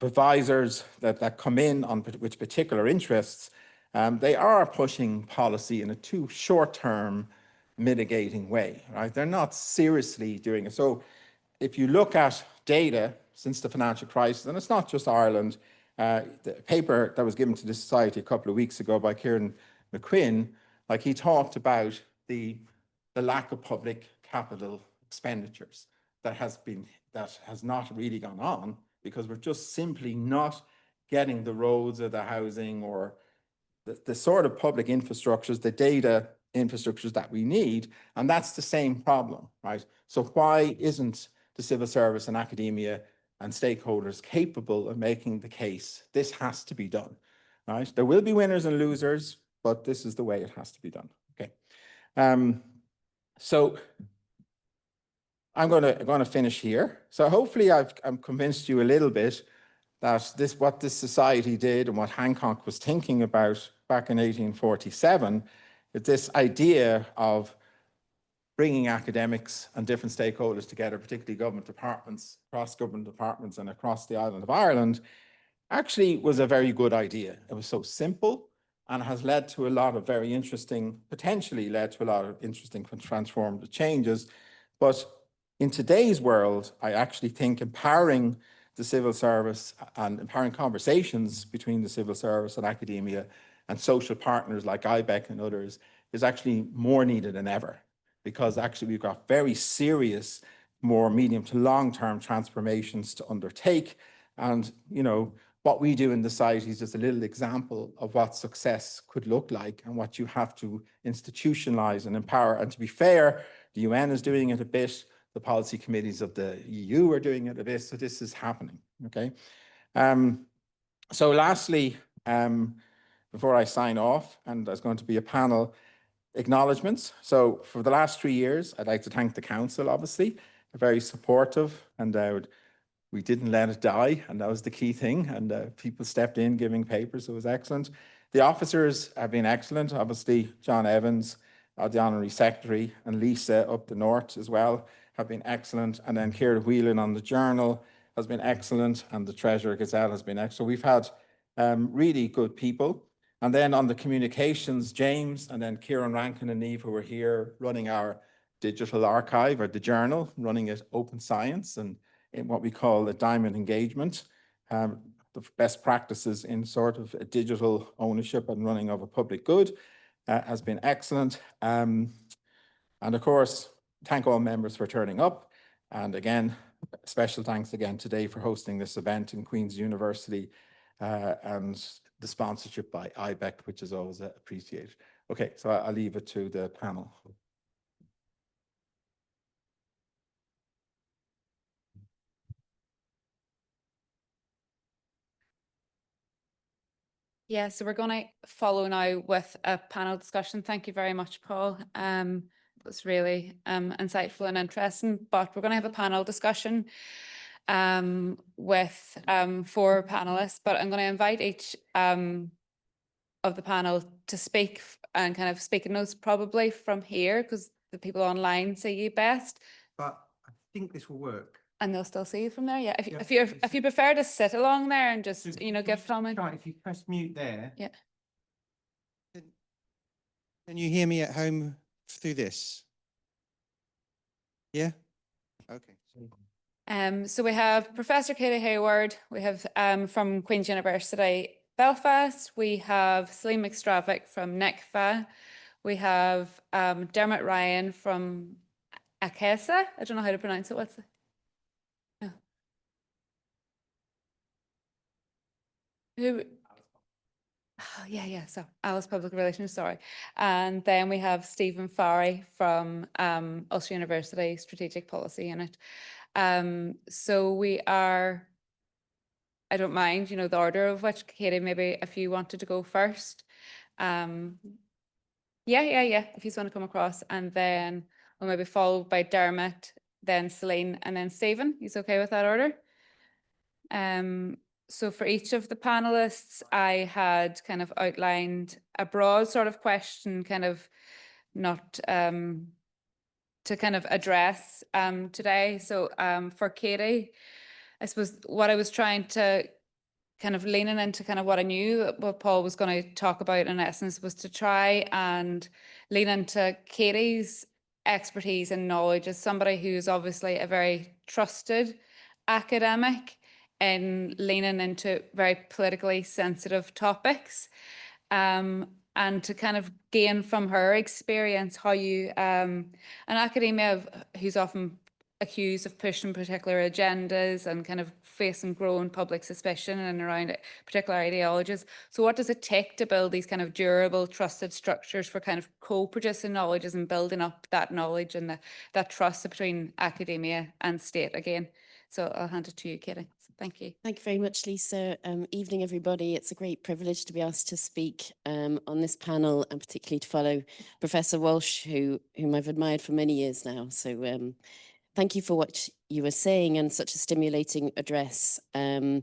advisors that come in on with particular interests, they are pushing policy in a too short-term mitigating way, right? They're not seriously doing it. So if you look at data since the financial crisis, and it's not just Ireland, the paper that was given to the Society a couple of weeks ago by Kieran McQuinn, like, he talked about the lack of public capital expenditures that has not really gone on, because we're just simply not getting the roads or the housing or the sort of public infrastructures, the data infrastructures that we need. And that's the same problem, right? So why isn't the civil service and academia and stakeholders capable of making the case? This has to be done, right? There will be winners and losers, but this is the way it has to be done. Okay. So I'm going to finish here. So hopefully I've convinced you a little bit that what this society did and what Hancock was thinking about back in 1847, that this idea of bringing academics and different stakeholders together, particularly government departments, across government departments and across the island of Ireland, actually was a very good idea. It was so simple and has led to a lot of very interesting, potentially led to a lot of interesting transformative changes. But in today's world, I actually think empowering the civil service and empowering conversations between the civil service and academia and social partners like IBEC and others is actually more needed than ever, because actually we've got very serious, more medium to long-term transformations to undertake. And, you know, what we do in the society is just a little example of what success could look like and what you have to institutionalize and empower. And to be fair, the UN is doing it a bit, the policy committees of the EU are doing it a bit, so this is happening, okay? So lastly, before I sign off, and there's going to be a panel, acknowledgements. So for the last 3 years, I'd like to thank the council, obviously, they're very supportive, and we didn't let it die, and that was the key thing, and people stepped in giving papers, so it was excellent. The officers have been excellent, obviously John Evans, the Honorary Secretary, and Lisa up the north as well have been excellent, and then Ciara Whelan on the Journal has been excellent, and the Treasurer Gazelle has been excellent. So we've had really good people. And then on the communications, James, and then Kieran Rankin and Niamh, who are here running our digital archive, or the Journal, running it open science and in what we call a diamond engagement, the best practices in sort of a digital ownership and running of a public good has been excellent. And of course, thank all members for turning up. And again, special thanks again today for hosting this event in Queen's University and the sponsorship by IBEC, which is always appreciated. Okay, so I'll leave it to the panel. Yeah, so we're going to follow now with a panel discussion. Thank you very much, Paul. It was really insightful and interesting, but we're going to have a panel discussion with 4 panelists, but I'm going to invite each of the panel to speak and kind of speak in notes probably from here because the people online see you best. But I think this will work. And they'll still see you from there. Yeah. Yeah, If you prefer to sit along there and just, So give comment. Right, if you press mute there. Yeah. Can you hear me at home through this? Yeah? Okay. So we have Professor Katie Hayward, we have from Queen's University Belfast, we have Celine McStravick from NICFA, we have Dermot Ryan from ACESA, I don't know how to pronounce it, what's it? Oh. Who? Oh, yeah, so Alice Public Relations, sorry. And then we have Stephen Farry from Ulster University Strategic Policy Unit. So we are, I don't mind, the order of which, Katie, maybe if you wanted to go first. Yeah, if you want to come across, and then we'll maybe followed by Dermot, then Celine, and then Stephen. He's okay with that order? So for each of the panelists, I had kind of outlined a broad sort of question, kind of not to kind of address today. So for Katie, I suppose what I was trying to kind of leaning into kind of what I knew what Paul was going to talk about in essence was to try and lean into Katie's expertise and knowledge as somebody who's obviously a very trusted academic and leaning into very politically sensitive topics. And to kind of gain from her experience how you, an academia who's often accused of pushing particular agendas and kind of facing growing public suspicion and around particular ideologies. So what does it take to build these kind of durable, trusted structures for kind of co-producing knowledges and building up that knowledge and that trust between academia and state again? So I'll hand it to you, Katie. Thank you. Thank you very much, Lisa. Evening, everybody. It's a great privilege to be asked to speak on this panel and particularly to follow Professor Walsh, whom I've admired for many years now. So thank you for what you were saying and such a stimulating address. It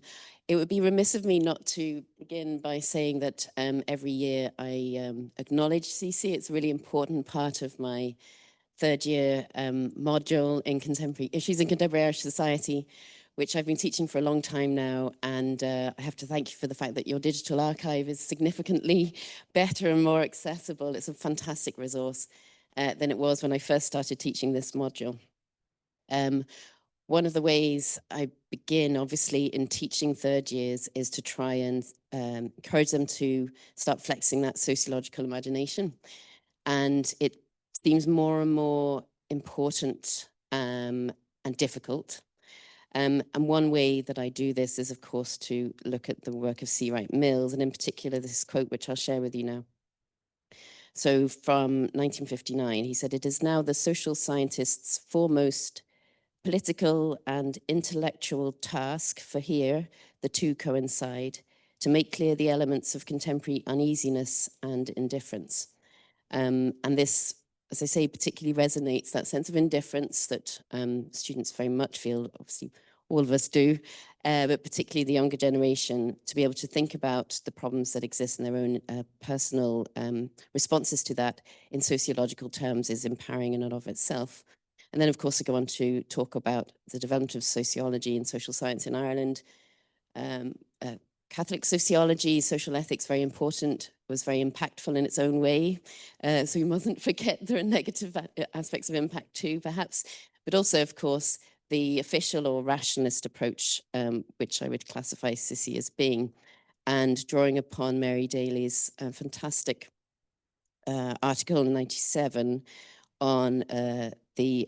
would be remiss of me not to begin by saying that every year I acknowledge SSISI. It's a really important part of my 3rd year module in contemporary issues in contemporary Irish society, which I've been teaching for a long time now. And I have to thank you for the fact that your digital archive is significantly better and more accessible. It's a fantastic resource than it was when I first started teaching this module. One of the ways I begin, obviously, in teaching 3rd years is to try and encourage them to start flexing that sociological imagination. And it seems more and more important and difficult. And one way that I do this is, of course, to look at the work of C. Wright Mills, and in particular, this quote, which I'll share with you now. So from 1959, he said, "It is now the social scientists' foremost political and intellectual task, for here the two coincide, to make clear the elements of contemporary uneasiness and indifference." And this, as I say, particularly resonates, that sense of indifference that students very much feel, obviously all of us do, but particularly the younger generation, to be able to think about the problems that exist in their own personal responses to that in sociological terms is empowering in and of itself. And then, of course, I go on to talk about the development of sociology and social science in Ireland. Catholic sociology, social ethics, very important, was very impactful in its own way. So we mustn't forget there are negative aspects of impact too, perhaps. But also, of course, the official or rationalist approach, which I would classify SSISI as being, and drawing upon Mary Daly's fantastic article in '97 on the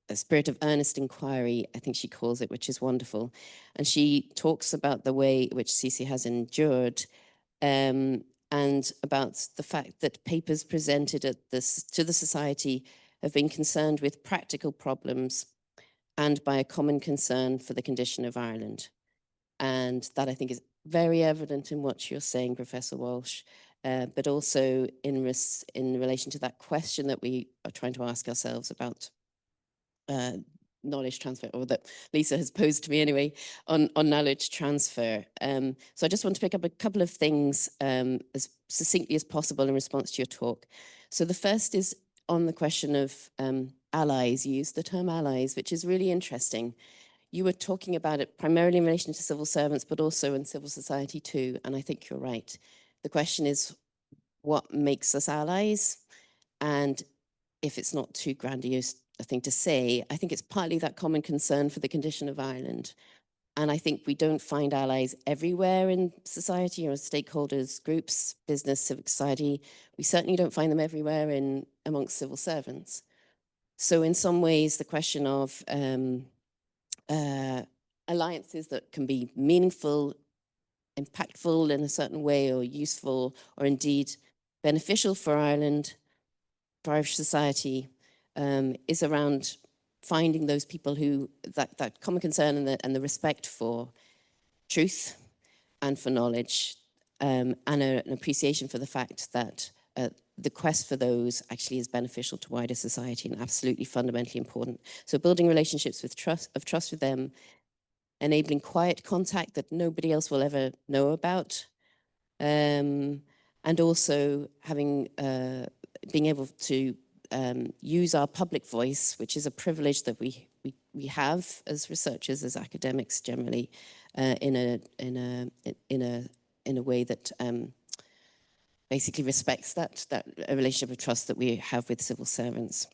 a spirit of earnest inquiry, I think she calls it, which is wonderful. And she talks about the way which SSISI has endured, and about the fact that papers presented at this to the society have been concerned with practical problems and by a common concern for the condition of Ireland. And that, I think, is very evident in what you're saying, Professor Walsh, but also in relation to that question that we are trying to ask ourselves about knowledge transfer, or that Lisa has posed to me anyway, on knowledge transfer. So I just want to pick up a couple of things as succinctly as possible in response to your talk. So the first is on the question of allies. You used the term allies, which is really interesting. You were talking about it primarily in relation to civil servants, but also in civil society too, and I think you're right. The question is, what makes us allies? And if it's not too grandiose a thing to say, I think it's partly that common concern for the condition of Ireland. And I think we don't find allies everywhere in society or stakeholders, groups, business, civic society. We certainly don't find them everywhere amongst civil servants. So in some ways, the question of alliances that can be meaningful, impactful in a certain way, or useful, or indeed beneficial for Ireland, for Irish society, is around finding those people who, that common concern and the respect for truth and for knowledge, and an appreciation for the fact that the quest for those actually is beneficial to wider society and absolutely fundamentally important. So building relationships with trust with them, enabling quiet contact that nobody else will ever know about, and also having being able to use our public voice, which is a privilege that we have as researchers, as academics generally, in a way that basically respects that relationship of trust that we have with civil servants.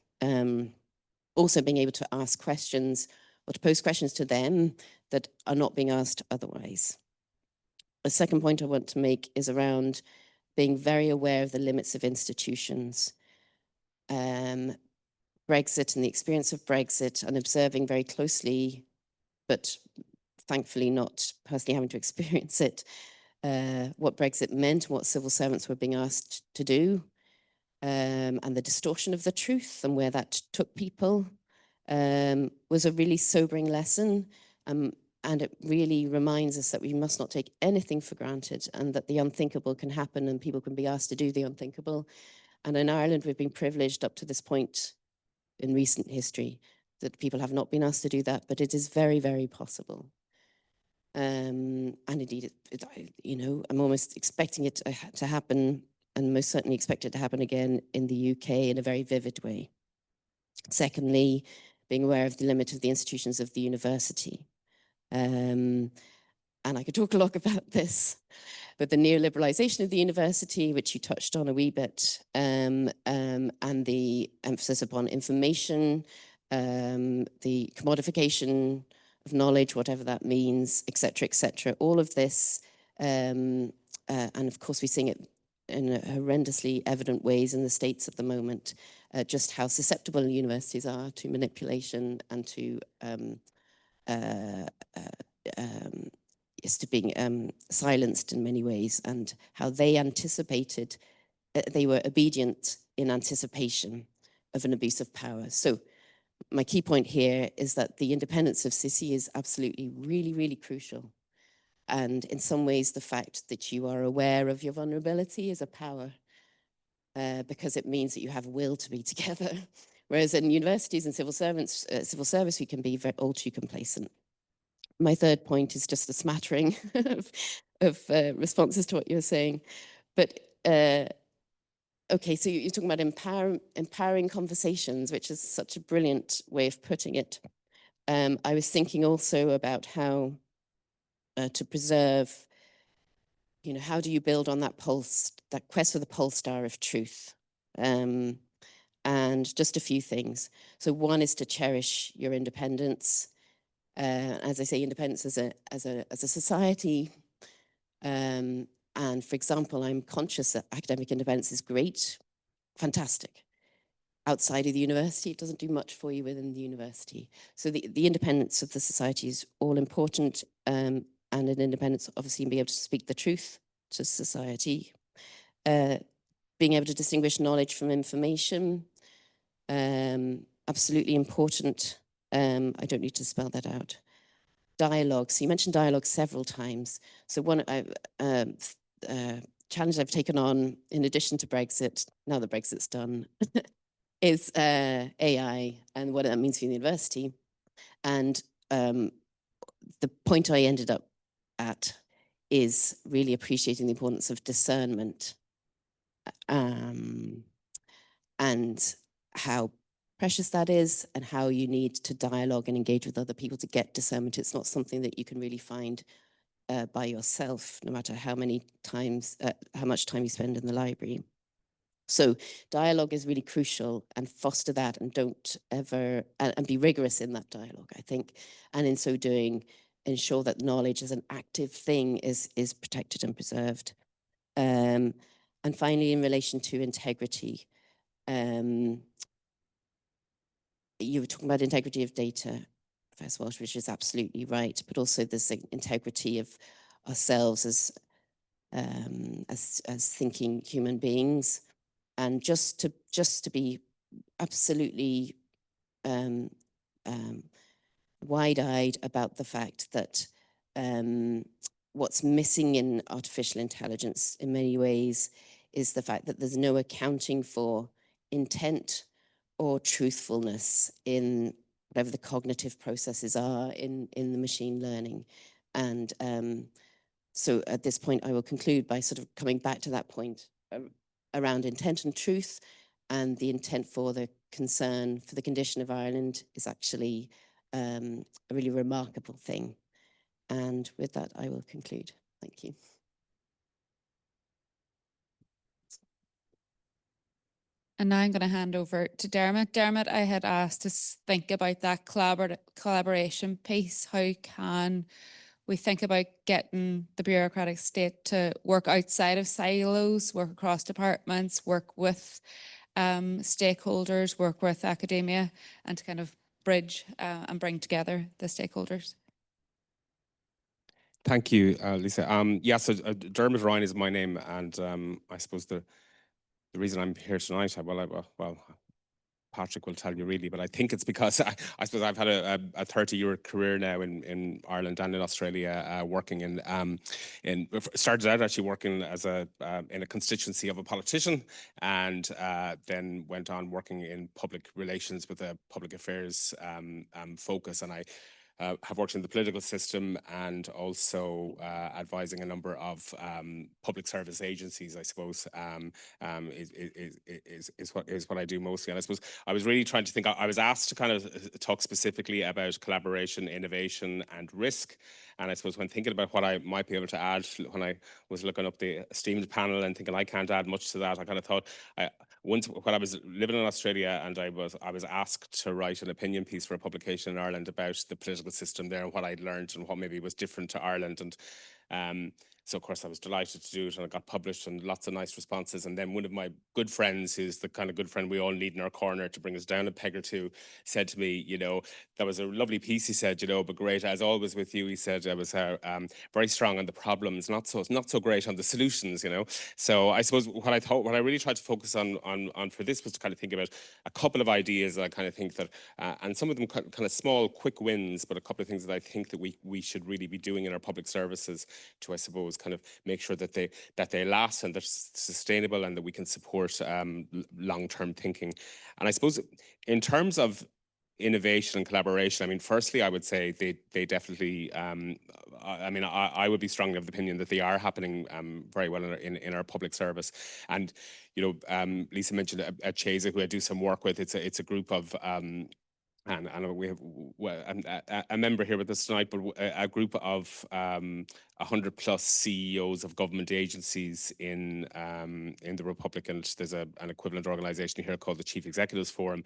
Also being able to ask questions or to pose questions to them that are not being asked otherwise. A second point I want to make is around being very aware of the limits of institutions. Brexit and the experience of Brexit, and observing very closely, but thankfully not personally having to experience it, what Brexit meant, what civil servants were being asked to do, and the distortion of the truth and where that took people, was a really sobering lesson. And it really reminds us that we must not take anything for granted, and that the unthinkable can happen and people can be asked to do the unthinkable. And in Ireland, we've been privileged up to this point in recent history that people have not been asked to do that, but it is very, very possible. And indeed, you know, I'm almost expecting it to happen, and most certainly expect it to happen again in the UK in a very vivid way. Secondly, being aware of the limit of the institutions of the university. And I could talk a lot about this, but the neoliberalization of the university, which you touched on a wee bit, and the emphasis upon information, the commodification of knowledge, whatever that means, et cetera, all of this, and of course we're seeing it in horrendously evident ways in the States at the moment, just how susceptible universities are to manipulation and to being silenced in many ways, and how they anticipated, they were obedient in anticipation of an abuse of power. So my key point here is that the independence of SSISI is absolutely really, really crucial. And in some ways, the fact that you are aware of your vulnerability is a power, because it means that you have will to be together. Whereas in universities and civil service, we can be all too complacent. My third point is just a smattering of responses to what you're saying. But okay, so you're talking about empowering conversations, which is such a brilliant way of putting it. I was thinking also about how to preserve, you know, how do you build on that pulse, that quest for the pole star of truth? And just a few things. So one is to cherish your independence. As I say, independence as a society. And for example, I'm conscious that academic independence is great, fantastic. outside of the university. It doesn't do much for you within the university. So the independence of the society is all important, and an independence, obviously, being able to speak the truth to society, being able to distinguish knowledge from information, absolutely important. I don't need to spell that out. Dialogue. So you mentioned dialogue several times. So one challenge I've taken on, in addition to Brexit, now that Brexit's done, is AI and what that means for the university. And the point I ended up at is really appreciating the importance of discernment, and how precious that is, and how you need to dialogue and engage with other people to get discernment. It's not something that you can really find by yourself, no matter how much time you spend in the library. So dialogue is really crucial, and foster that, and don't ever, and be rigorous in that dialogue, I think. And in so doing, ensure that knowledge as an active thing is protected and preserved. And finally, in relation to integrity, you were talking about integrity of data, Professor Walsh, which is absolutely right, but also this integrity of ourselves as thinking human beings, and just to be absolutely wide-eyed about the fact that what's missing in artificial intelligence in many ways is the fact that there's no accounting for intent or truthfulness in whatever the cognitive processes are in the machine learning. And so at this point, I will conclude by sort of coming back to that point around intent and truth, and the intent for the concern for the condition of Ireland is actually a really remarkable thing. And with that, I will conclude. Thank you. And now I'm going to hand over to Dermot. Dermot, I had asked to think about that collaboration piece. How can we think about getting the bureaucratic state to work outside of silos, work across departments, work with stakeholders, work with academia, and to kind of bridge and bring together the stakeholders? Thank you, Lisa. Yeah, so Dermot Ryan is my name, and I suppose the reason I'm here tonight, well, Patrick will tell you really, but I think it's because I suppose I've had a 30-year career now in Ireland and in Australia, working started out actually working as in a constituency of a politician, and then went on working in public relations with a public affairs focus, and I have worked in the political system, and also advising a number of public service agencies, I suppose, is what I do mostly. And I suppose I was really trying to think, I was asked to kind of talk specifically about collaboration, innovation, and risk. And I suppose when thinking about what I might be able to add, when I was looking up the esteemed panel and thinking I can't add much to that, I kind of thought, when I was living in Australia, and I was asked to write an opinion piece for a publication in Ireland about the political system there and what I'd learned and what maybe was different to Ireland. And so, of course, I was delighted to do it, and it got published, and lots of nice responses. And then one of my good friends, who's the kind of good friend we all need in our corner to bring us down a peg or two, said to me, that was a lovely piece, he said, but great, as always with you, he said, I was very strong on the problems, not so great on the solutions, So I suppose what I really tried to focus on for this was to kind of think about a couple of ideas that I kind of think that, and some of them kind of small, quick wins, but a couple of things that I think that we should really be doing in our public services to, I suppose, kind of make sure that they last and they're sustainable, and that we can support long-term thinking. And I suppose in terms of innovation and collaboration, I mean, firstly, I would say they definitely, I would be strongly of the opinion that they are happening very well in our public service. And, Lisa mentioned at CHESA, who I do some work with. It's a group of, and we have a member here with us tonight, but a group of 100+ CEOs of government agencies in the Republic, and there's an equivalent organisation here called the Chief Executives Forum.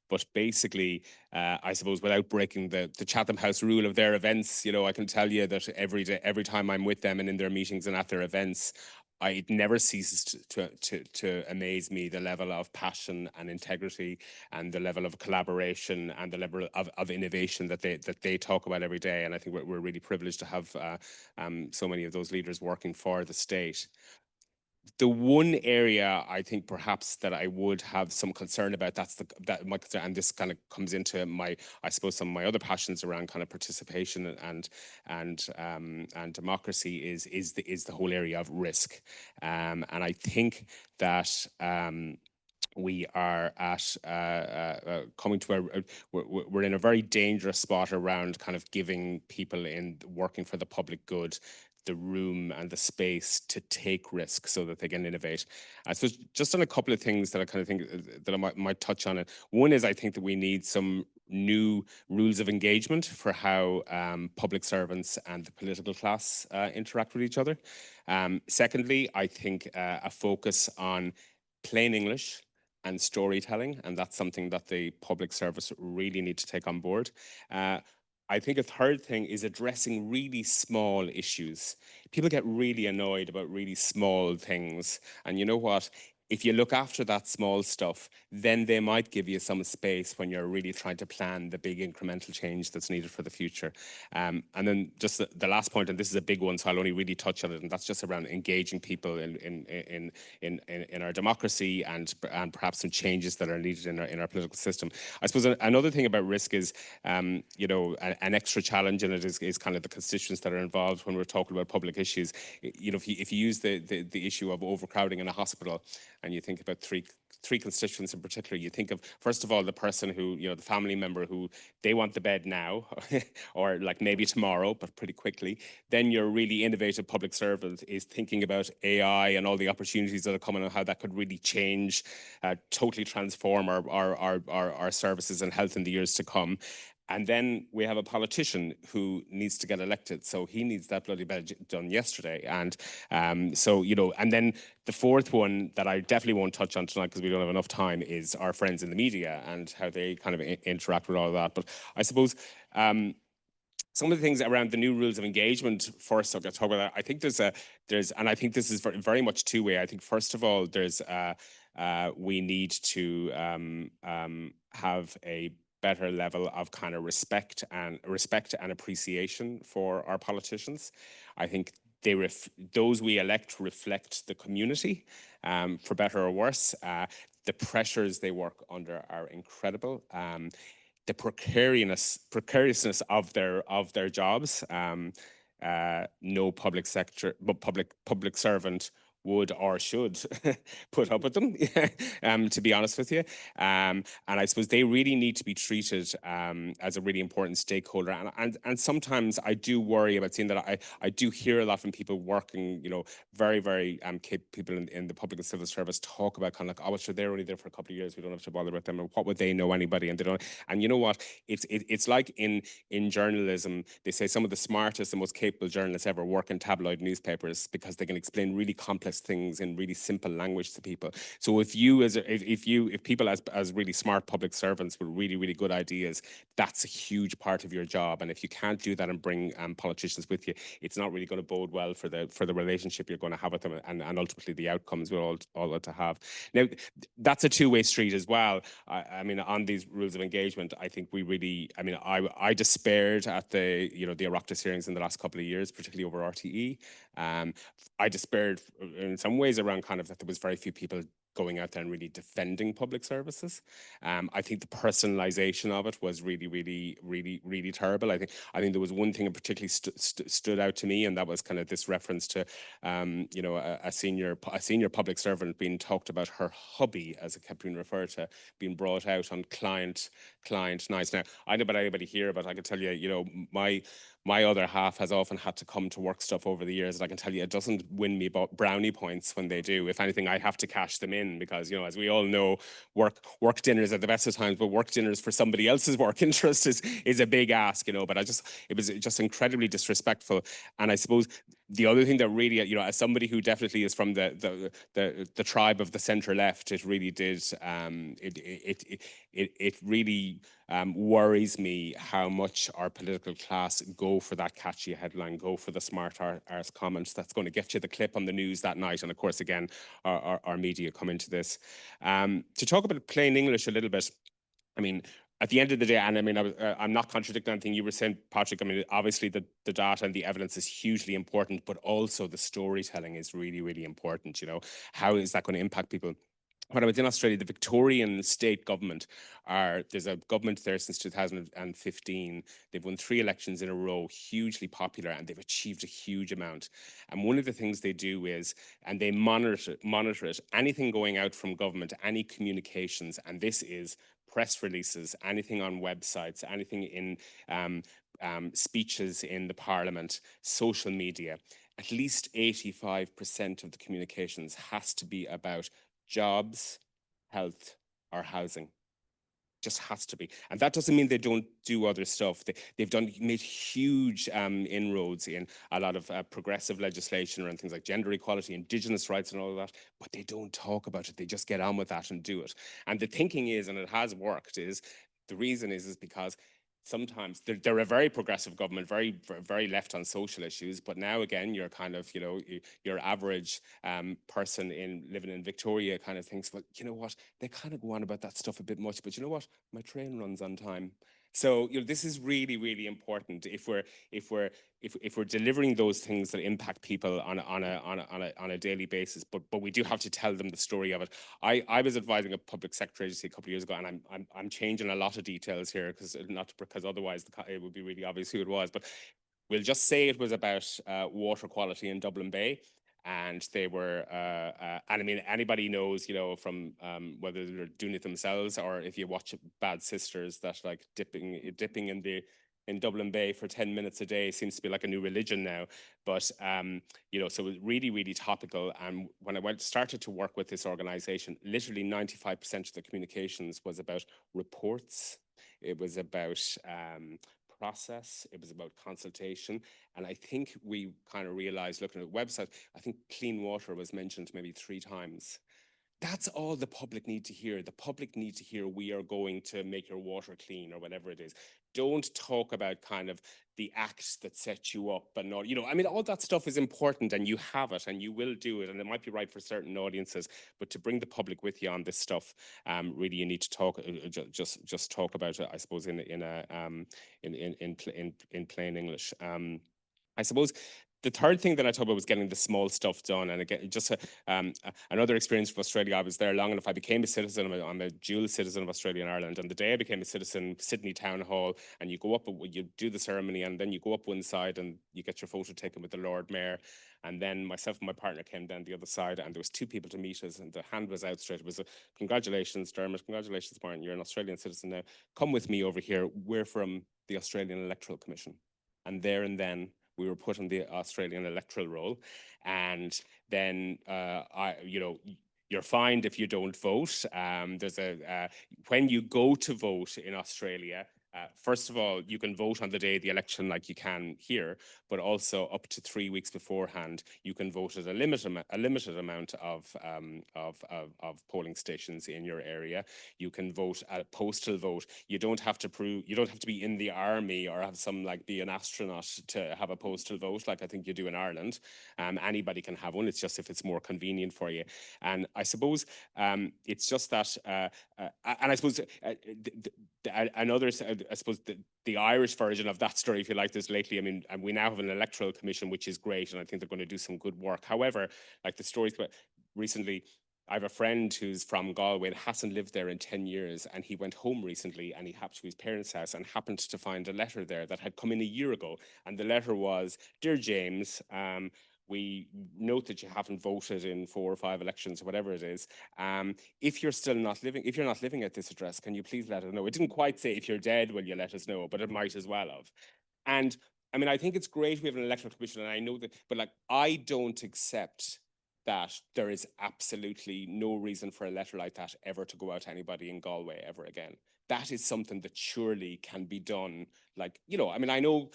But basically, I suppose without breaking the Chatham House rule of their events, I can tell you that every time I'm with them and in their meetings and at their events, it never ceases to amaze me, the level of passion and integrity and the level of collaboration and the level of innovation that they talk about every day. And I think we're really privileged to have so many of those leaders working for the state. The one area I think perhaps that I would have some concern about, my concern, and this kind of comes into I suppose some of my other passions around kind of participation and democracy is the whole area of risk, and I think that we are at coming to we're in a very dangerous spot around kind of giving people in working for the public good the room and the space to take risks so that they can innovate. I suppose just on a couple of things that I kind of think that I might touch on it. One is I think that we need some new rules of engagement for how public servants and the political class interact with each other. Secondly, I think a focus on plain English and storytelling, and that's something that the public service really need to take on board. I think a third thing is addressing really small issues. People get really annoyed about really small things. And you know what? If you look after that small stuff, then they might give you some space when you're really trying to plan the big incremental change that's needed for the future. And then just the last point, and this is a big one, so I'll only really touch on it, and that's just around engaging people in our democracy and perhaps some changes that are needed in our political system. I suppose another thing about risk is, you know, an extra challenge in it is kind of the constituents that are involved when we're talking about public issues. You know, if you use the issue of overcrowding in a hospital, and you think about three constituents in particular, you think of, first of all, the person who, you know, the family member who they want the bed now or like maybe tomorrow, but pretty quickly. Then your really innovative public servant is thinking about AI and all the opportunities that are coming and how that could really change, totally transform our services and health in the years to come. And then we have a politician who needs to get elected. So he needs that bloody bed done yesterday. And so, you know, and then the fourth one that I definitely won't touch on tonight because we don't have enough time is our friends in the media and how they kind of interact with all of that. But I suppose some of the things around the new rules of engagement, first I'll talk about that. I think and I think this is very much two-way. I think first of all, we need to have a better level of kind of respect and appreciation for our politicians. I think those we elect reflect the community, for better or worse. The pressures they work under are incredible. The precariousness of their jobs. No public sector, but public servant would or should put up with them, to be honest with you. And I suppose they really need to be treated as a really important stakeholder. And sometimes I do worry about seeing that I do hear a lot from people working, you know, very, very capable people in the public and civil service talk about kind of like, oh, well, sure, they're only there for a couple of years. We don't have to bother with them. And what would they know anybody? And they don't. And you know what? It's like in journalism, they say some of the smartest and most capable journalists ever work in tabloid newspapers because they can explain really complex things in really simple language to people. So if people as really smart public servants with really, really good ideas, that's a huge part of your job. And if you can't do that and bring politicians with you, it's not really going to bode well for the relationship you're going to have with them and ultimately the outcomes we're all to have. Now, that's a two-way street as well. I mean, on these rules of engagement, I think we really, I mean, I despaired at the Oireachtas hearings in the last couple of years, particularly over RTE. I despaired in some ways around kind of that there was very few people going out there and really defending public services. I think the personalization of it was really, really, really, really terrible. I think there was one thing that particularly stood out to me, and that was kind of this reference to, you know, a senior public servant being talked about her hubby, as it kept being referred to, being brought out on client nights. Now, I don't know about anybody here, but I can tell you, you know, my other half has often had to come to work stuff over the years, and I can tell you it doesn't win me brownie points when they do. If anything, I have to cash them in because, you know, as we all know, work dinners at the best of times, but work dinners for somebody else's work interest is a big ask, you know. But it was just incredibly disrespectful. And I suppose The other thing that really, you know, as somebody who definitely is from the tribe of the centre left, it really did, it really worries me how much our political class go for that catchy headline, go for the smart arse comments that's going to get you the clip on the news that night. And of course, again, our media come into this. To talk about plain English a little bit, I mean, at the end of the day, and I mean, I'm not contradicting anything you were saying, Patrick. I mean, obviously the data and the evidence is hugely important, but also the storytelling is really, really important. You know, how is that going to impact people? When I was in Australia, the Victorian state government there's a government there since 2015. They've won 3 elections in a row, hugely popular, and they've achieved a huge amount. And one of the things they do is, and they monitor it, anything going out from government, any communications, and this is press releases, anything on websites, anything in speeches in the parliament, social media, at least 85% of the communications has to be about jobs, health, or housing. Just has to be. And that doesn't mean they don't do other stuff. They've made huge inroads in a lot of progressive legislation around things like gender equality, Indigenous rights and all of that, but they don't talk about it. They just get on with that and do it. And the thinking is, and it has worked, is the reason is because sometimes they're a very progressive government, very left on social issues. But now again, you're kind of, you know, your average person living in Victoria kind of thinks, well, you know what, they kind of go on about that stuff a bit much, but you know what, my train runs on time. So, you know, this is really, really important if we're delivering those things that impact people on a daily basis. But we do have to tell them the story of it. I was advising a public sector agency a couple of years ago, and I'm changing a lot of details here because otherwise it would be really obvious who it was. But we'll just say it was about water quality in Dublin Bay. And they were, and I mean, anybody knows, you know, from whether they're doing it themselves or if you watch Bad Sisters, that like dipping in Dublin Bay for 10 minutes a day seems to be like a new religion now. But, you know, so it was really, really topical. And when I started to work with this organization, literally 95% of the communications was about reports. It was about process, it was about consultation. And I think we kind of realized, looking at the website, I think clean water was mentioned maybe 3 times. That's all the public need to hear. The public need to hear, we are going to make your water clean or whatever it is. Don't talk about kind of the acts that set you up and all, you know, I mean, all that stuff is important and you have it and you will do it and it might be right for certain audiences, but to bring the public with you on this stuff, really you need to talk, just talk about it, I suppose, in plain English. I suppose the third thing that I talked about was getting the small stuff done. And again, just another experience from Australia. I was there long enough. I became a citizen. I'm a dual citizen of Australia and Ireland. And the day I became a citizen, Sydney Town Hall, and you go up, you do the ceremony, and then you go up one side and you get your photo taken with the Lord Mayor. And then myself and my partner came down the other side, and there was 2 people to meet us, and the hand was out straight. It was congratulations, Dermot. Congratulations, Martin. You're an Australian citizen now. Come with me over here. We're from the Australian Electoral Commission. And there and then, we were put on the Australian electoral roll, and then you know, you're fined if you don't vote. There's when you go to vote in Australia, first of all, you can vote on the day of the election like you can here, but also up to 3 weeks beforehand, you can vote at a limited amount of polling stations in your area. You can vote a postal vote. You don't have to be in the army or have be an astronaut to have a postal vote, like I think you do in Ireland. Anybody can have one. It's just if it's more convenient for you. And I suppose it's just that, and I suppose I suppose the Irish version of that story, if you like this lately, I mean, and we now have an electoral commission, which is great, and I think they're going to do some good work. However, like the stories recently, I have a friend who's from Galway and hasn't lived there in 10 years, and he went home recently and he happened to his parents' house and happened to find a letter there that had come in a year ago. And the letter was, "Dear James, we note that you haven't voted in 4 or 5 elections, or whatever it is. If you're not living at this address, can you please let us know?" It didn't quite say, "If you're dead, will you let us know?" But it might as well have. And I mean, I think it's great we have an electoral commission, and I know that, but like, I don't accept that there is absolutely no reason for a letter like that ever to go out to anybody in Galway ever again. That is something that surely can be done. Like, you know, I mean, I know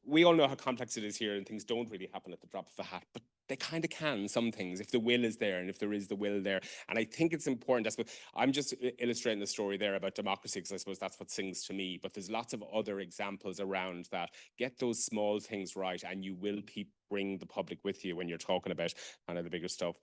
we all know how complex it is here, and things don't really happen at the drop of a hat, but they kind of can, some things, if the will is there and if there is the will there. And I think it's important. I suppose I'm just illustrating the story there about democracy because I suppose that's what sings to me, but there's lots of other examples around that. Get those small things right and you will bring the public with you when you're talking about kind of the bigger stuff.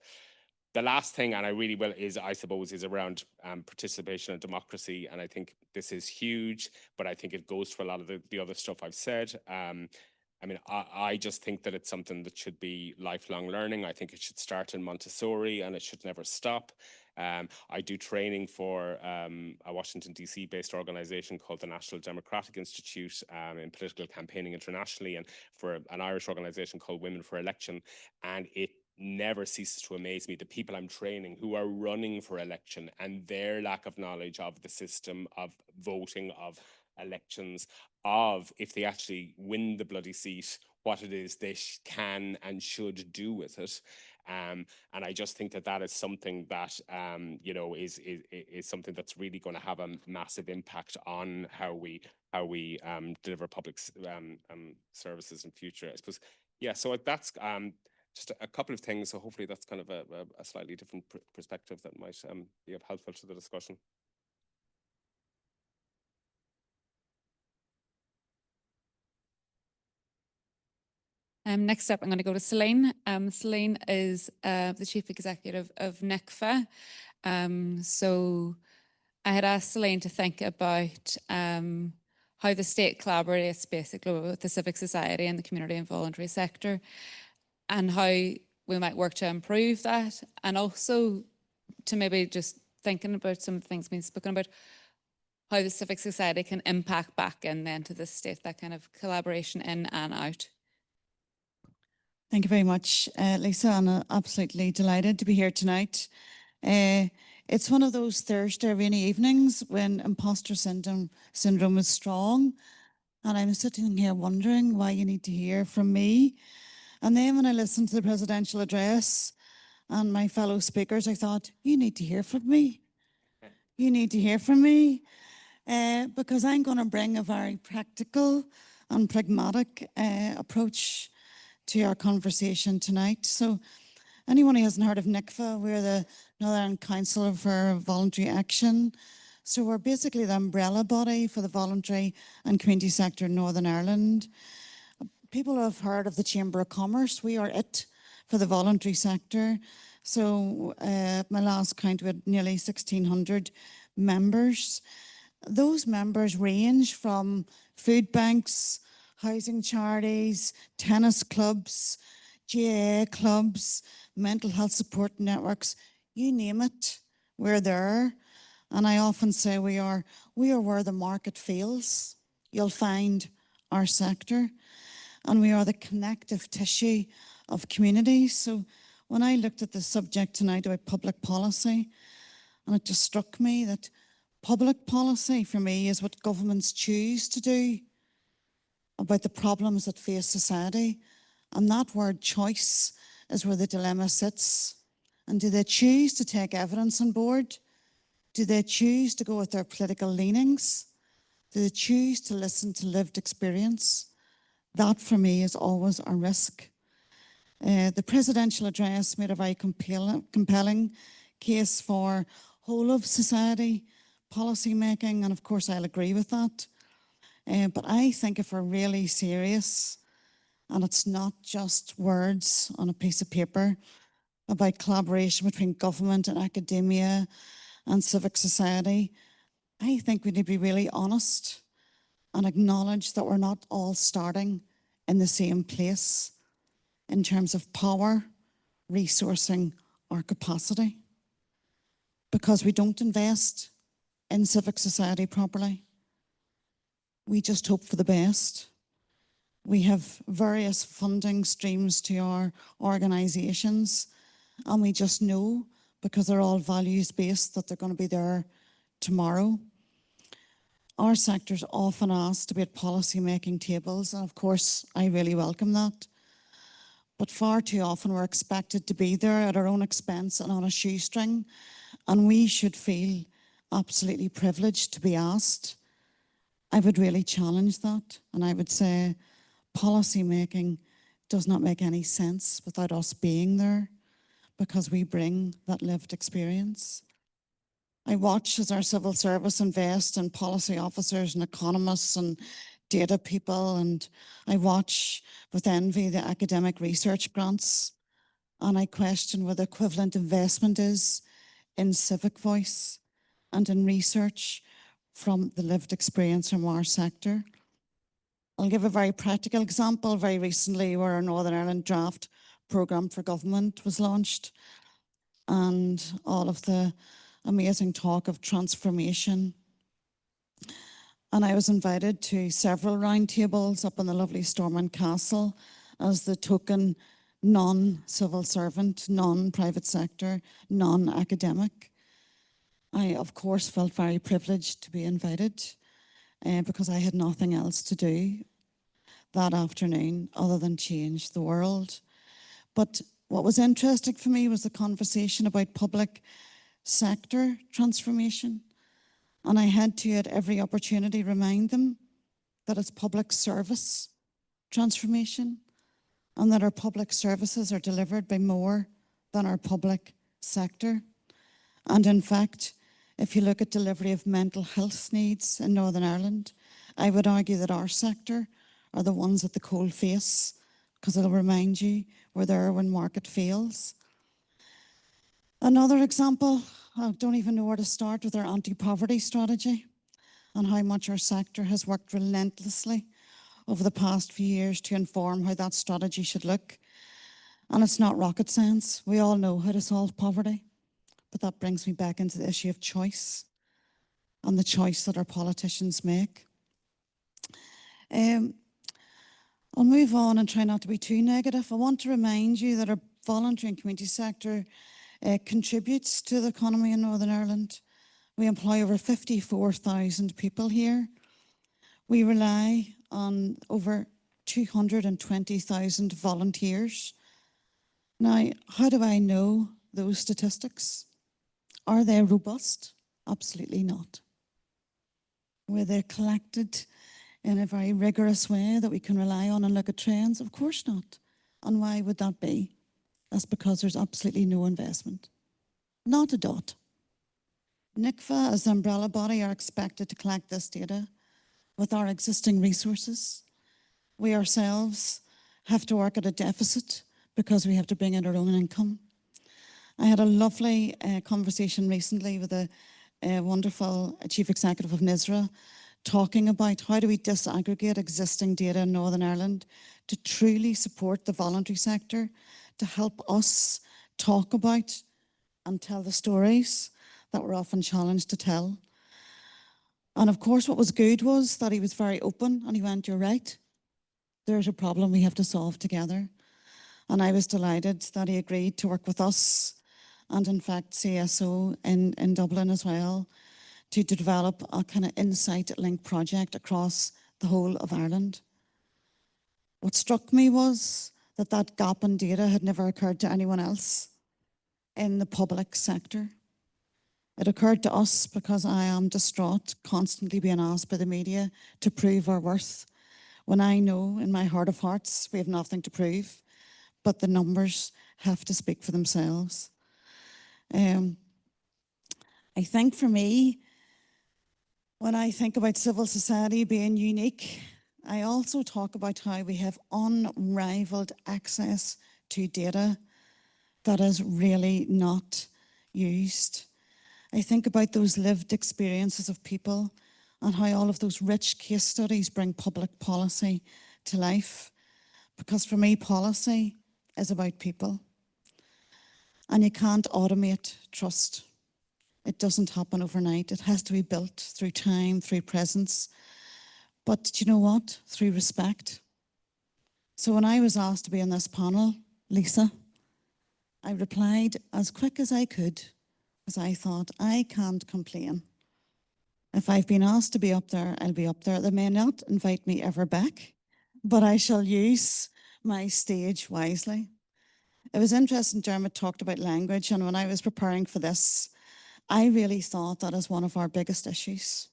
The last thing, and I really will, is I suppose is around participation and democracy. And I think this is huge, but I think it goes to a lot of the other stuff I've said. I mean, I just think that it's something that should be lifelong learning. I think it should start in Montessori and it should never stop. I do training for a Washington, DC based organization called the National Democratic Institute in political campaigning internationally, and for an Irish organization called Women for Election. And it never ceases to amaze me the people I'm training who are running for election and their lack of knowledge of the system of voting, of elections, of if they actually win the bloody seat, what it is they can and should do with it. And I just think that that is something that you know is something that's really going to have a massive impact on how we deliver public services in future, I suppose. Yeah, so that's just a couple of things. So hopefully that's kind of a slightly different perspective that might be helpful to the discussion. Next up, I'm going to go to Celine. Celine is the Chief Executive of NICFA. So I had asked Celine to think about how the state collaborates basically with the civic society and the community and voluntary sector, and how we might work to improve that, and also to maybe just thinking about some of the things being spoken about, how the civic society can impact back in then to the state, that kind of collaboration in and out. Thank you very much, Lisa. I'm absolutely delighted to be here tonight. It's one of those Thursday rainy evenings when imposter syndrome is strong. And I'm sitting here wondering why you need to hear from me. And then when I listened to the presidential address and my fellow speakers, I thought, you need to hear from me. You need to hear from me. Because I'm going to bring a very practical and pragmatic approach to our conversation tonight. So anyone who hasn't heard of NICFA, we're the Northern Council for Voluntary Action. So we're basically the umbrella body for the voluntary and community sector in Northern Ireland. People have heard of the Chamber of Commerce. We are it for the voluntary sector. So my last count, we had nearly 1,600 members. Those members range from food banks, housing charities, tennis clubs, GAA clubs, mental health support networks, you name it, we're there. And I often say we are where the market feels. You'll find our sector. And we are the connective tissue of communities. So when I looked at the subject tonight about public policy, and it just struck me that public policy for me is what governments choose to do about the problems that face society. And that word choice is where the dilemma sits. And do they choose to take evidence on board? Do they choose to go with their political leanings? Do they choose to listen to lived experience? That for me is always a risk. The presidential address made a very compelling case for whole of society policy making, and of course I'll agree with that. But I think if we're really serious, and it's not just words on a piece of paper about collaboration between government and academia and civic society, I think we need to be really honest and acknowledge that we're not all starting in the same place in terms of power, resourcing, or capacity, because we don't invest in civic society properly. We just hope for the best. We have various funding streams to our organisations, and we just know, because they're all values-based, that they're going to be there tomorrow. Our sector's often asked to be at policy-making tables, and of course, I really welcome that. But far too often we're expected to be there at our own expense and on a shoestring, and we should feel absolutely privileged to be asked. I would really challenge that, and I would say policy making does not make any sense without us being there, because we bring that lived experience. I watch as our civil service invest in policy officers and economists and data people, and I watch with envy the academic research grants, and I question what the equivalent investment is in civic voice and in research from the lived experience from our sector. I'll give a very practical example. Very recently, where our Northern Ireland draft programme for government was launched, and all of the amazing talk of transformation. And I was invited to several roundtables up in the lovely Stormont Castle as the token non-civil servant, non-private sector, non-academic. I, of course, felt very privileged to be invited because I had nothing else to do that afternoon other than change the world. But what was interesting for me was the conversation about public sector transformation. And I had to, at every opportunity, remind them that it's public service transformation and that our public services are delivered by more than our public sector. And in fact, if you look at delivery of mental health needs in Northern Ireland, I would argue that our sector are the ones at the coal face, because it'll remind you we're there when market fails. Another example, I don't even know where to start, with our anti-poverty strategy and how much our sector has worked relentlessly over the past few years to inform how that strategy should look. And it's not rocket science. We all know how to solve poverty. But that brings me back into the issue of choice and the choice that our politicians make. I'll move on and try not to be too negative. I want to remind you that our voluntary and community sector contributes to the economy in Northern Ireland. We employ over 54,000 people here. We rely on over 220,000 volunteers. Now, how do I know those statistics? Are they robust? Absolutely not. Were they collected in a very rigorous way that we can rely on and look at trends? Of course not. And why would that be? That's because there's absolutely no investment. Not a dot. NICFA, as the umbrella body, are expected to collect this data with our existing resources. We ourselves have to work at a deficit because we have to bring in our own income. I had a lovely conversation recently with a wonderful chief executive of NISRA, talking about how do we disaggregate existing data in Northern Ireland to truly support the voluntary sector, to help us talk about and tell the stories that we're often challenged to tell. And of course, what was good was that he was very open and he went, "You're right, there's a problem we have to solve together." And I was delighted that he agreed to work with us and in fact CSO in Dublin as well, to develop a kind of insight link project across the whole of Ireland. What struck me was that that gap in data had never occurred to anyone else in the public sector. It occurred to us because I am distraught, constantly being asked by the media to prove our worth, when I know in my heart of hearts we have nothing to prove, but the numbers have to speak for themselves. I think for me, when I think about civil society being unique, I also talk about how we have unrivaled access to data that is really not used. I think about those lived experiences of people and how all of those rich case studies bring public policy to life. Because for me, policy is about people. And you can't automate trust. It doesn't happen overnight. It has to be built through time, through presence. But do you know what? Through respect. So when I was asked to be on this panel, Lisa, I replied as quick as I could, because I thought, I can't complain. If I've been asked to be up there, I'll be up there. They may not invite me ever back, but I shall use my stage wisely. It was interesting, Dermot talked about language, and when I was preparing for this, I really thought that is one of our biggest issues.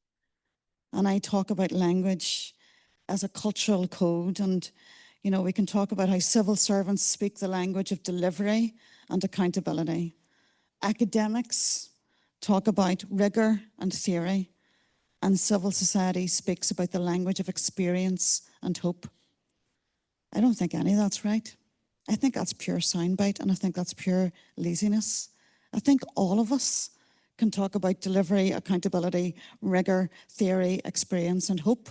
And I talk about language as a cultural code. And, you know, we can talk about how civil servants speak the language of delivery and accountability. Academics talk about rigor and theory, and civil society speaks about the language of experience and hope. I don't think any of that's right. I think that's pure soundbite, and I think that's pure laziness. I think all of us can talk about delivery, accountability, rigor, theory, experience, and hope.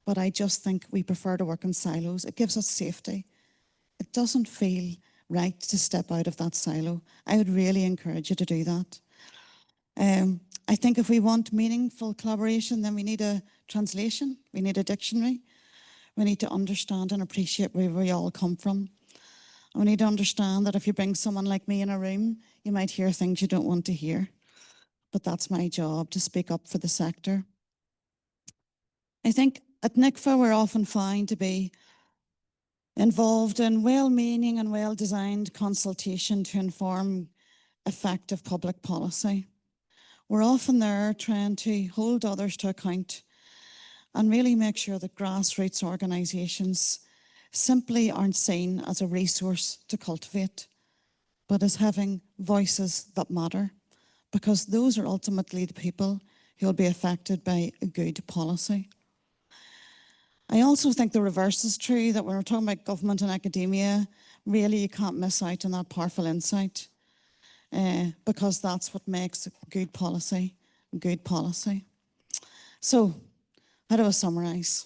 But I just think we prefer to work in silos. It gives us safety. It doesn't feel right to step out of that silo. I would really encourage you to do that. I think if we want meaningful collaboration, then we need a translation, we need a dictionary, we need to understand and appreciate where we all come from. And we need to understand that if you bring someone like me in a room, you might hear things you don't want to hear. But that's my job, to speak up for the sector. I think at NICFA we're often found to be involved in well-meaning and well-designed consultation to inform effective public policy. We're often there trying to hold others to account and really make sure that grassroots organisations simply aren't seen as a resource to cultivate, but as having voices that matter, because those are ultimately the people who will be affected by a good policy. I also think the reverse is true, that when we're talking about government and academia, really you can't miss out on that powerful insight, because that's what makes good policy good policy. So, how do I summarise?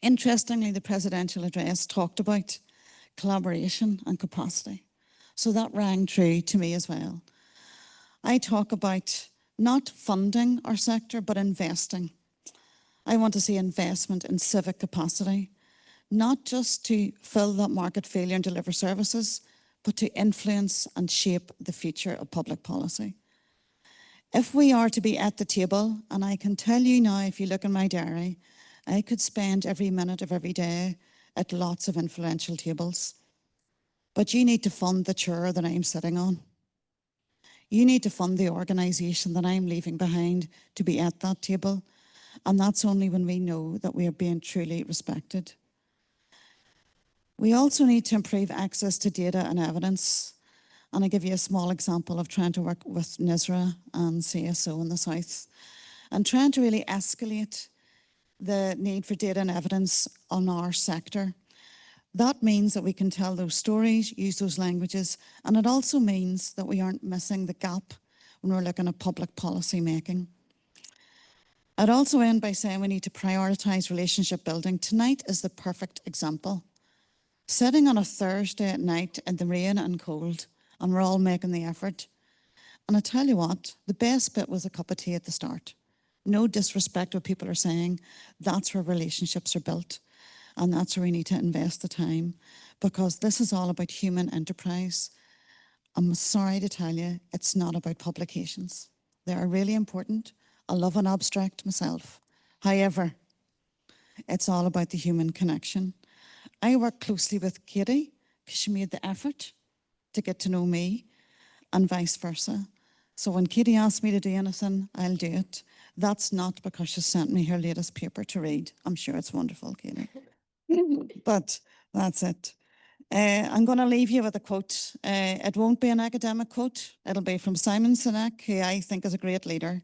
Interestingly, the presidential address talked about collaboration and capacity. So that rang true to me as well. I talk about not funding our sector, but investing. I want to see investment in civic capacity, not just to fill that market failure and deliver services, but to influence and shape the future of public policy. If we are to be at the table, and I can tell you now, if you look in my diary, I could spend every minute of every day at lots of influential tables. But you need to fund the chair that I'm sitting on. You need to fund the organisation that I'm leaving behind to be at that table. And that's only when we know that we are being truly respected. We also need to improve access to data and evidence. And I'll give you a small example of trying to work with NISRA and CSO in the South and trying to really escalate the need for data and evidence on our sector. That means that we can tell those stories, use those languages, and it also means that we aren't missing the gap when we're looking at public policy making. I'd also end by saying we need to prioritise relationship building. Tonight is the perfect example. Sitting on a Thursday at night in the rain and cold, and we're all making the effort. And I tell you what, the best bit was a cup of tea at the start. No disrespect to what people are saying. That's where relationships are built. And that's where we need to invest the time, because this is all about human enterprise. I'm sorry to tell you, it's not about publications. They are really important. I love an abstract myself. However, it's all about the human connection. I work closely with Katie because she made the effort to get to know me, and vice versa. So when Katie asks me to do anything, I'll do it. That's not because she sent me her latest paper to read. I'm sure it's wonderful, Katie. But that's it. I'm going to leave you with a quote. It won't be an academic quote. It'll be from Simon Sinek, who I think is a great leader.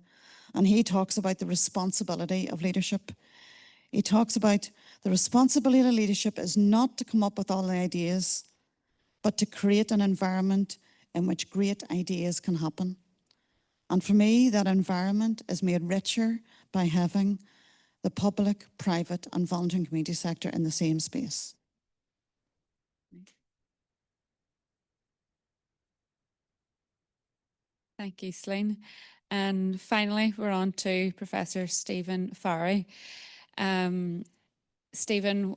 And he talks about the responsibility of leadership. He talks about the responsibility of leadership is not to come up with all the ideas, but to create an environment in which great ideas can happen. And for me, that environment is made richer by having the public, private and voluntary community sector in the same space. Thank you, Celine. And finally, we're on to Professor Stephen Farry. Stephen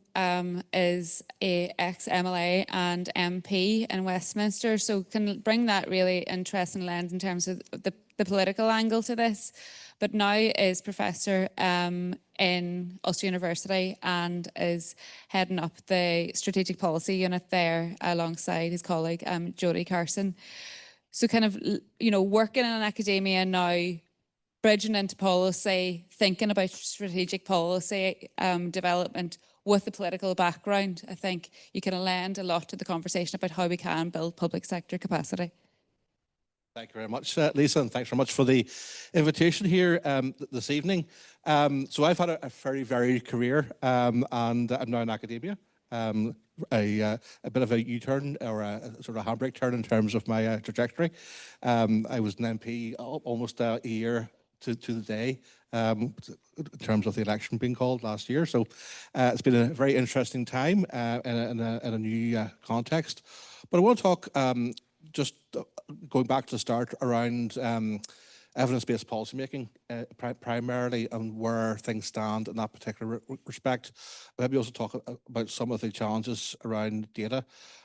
is a ex-MLA and MP in Westminster, so can bring that really interesting lens in terms of the political angle to this, but now is professor in Ulster University and is heading up the strategic policy unit there alongside his colleague Jodie Carson. So kind of, you know, working in academia now bridging into policy, thinking about strategic policy development with the political background, I think you can lend a lot to the conversation about how we can build public sector capacity. Thank you very much, Lisa, and thanks very much for the invitation here this evening. So I've had a very varied career, and I'm now in academia. A bit of a U-turn or a sort of handbrake turn in terms of my trajectory. I was an MP almost a year to the day in terms of the election being called last year. So it's been a very interesting time in a new context. But I want to talk just going back to the start around evidence-based policymaking, primarily, and where things stand in that particular respect. Maybe also talk about some of the challenges around data,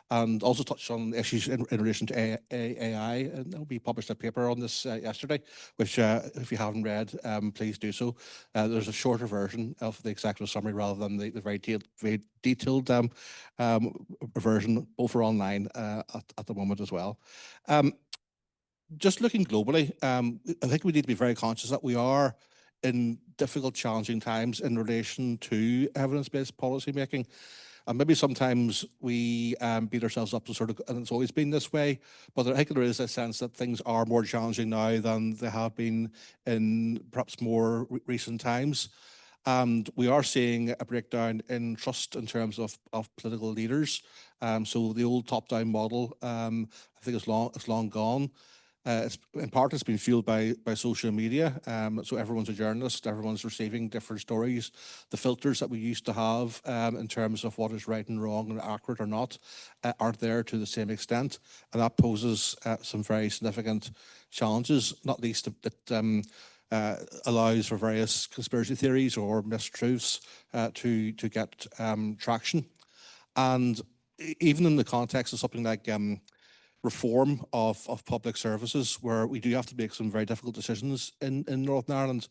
and also touch on issues in relation to AI. And we published a paper on this yesterday, which if you haven't read, please do so. There's a shorter version of the executive summary rather than the very detailed version, both are online at the moment as well. Just looking globally, I think we need to be very conscious that we are in difficult, challenging times in relation to evidence-based policy making. And maybe sometimes we beat ourselves up to sort of, and it's always been this way, but I think there is a sense that things are more challenging now than they have been in perhaps more recent times. And we are seeing a breakdown in trust in terms of political leaders. So the old top-down model, I think it's long gone. In part, it's been fueled by social media. So everyone's a journalist, everyone's receiving different stories. The filters that we used to have in terms of what is right and wrong and accurate or not aren't there to the same extent. And that poses some very significant challenges, not least that allows for various conspiracy theories or mistruths to get traction. And even in the context of something like reform of public services, where we do have to make some very difficult decisions in Northern Ireland.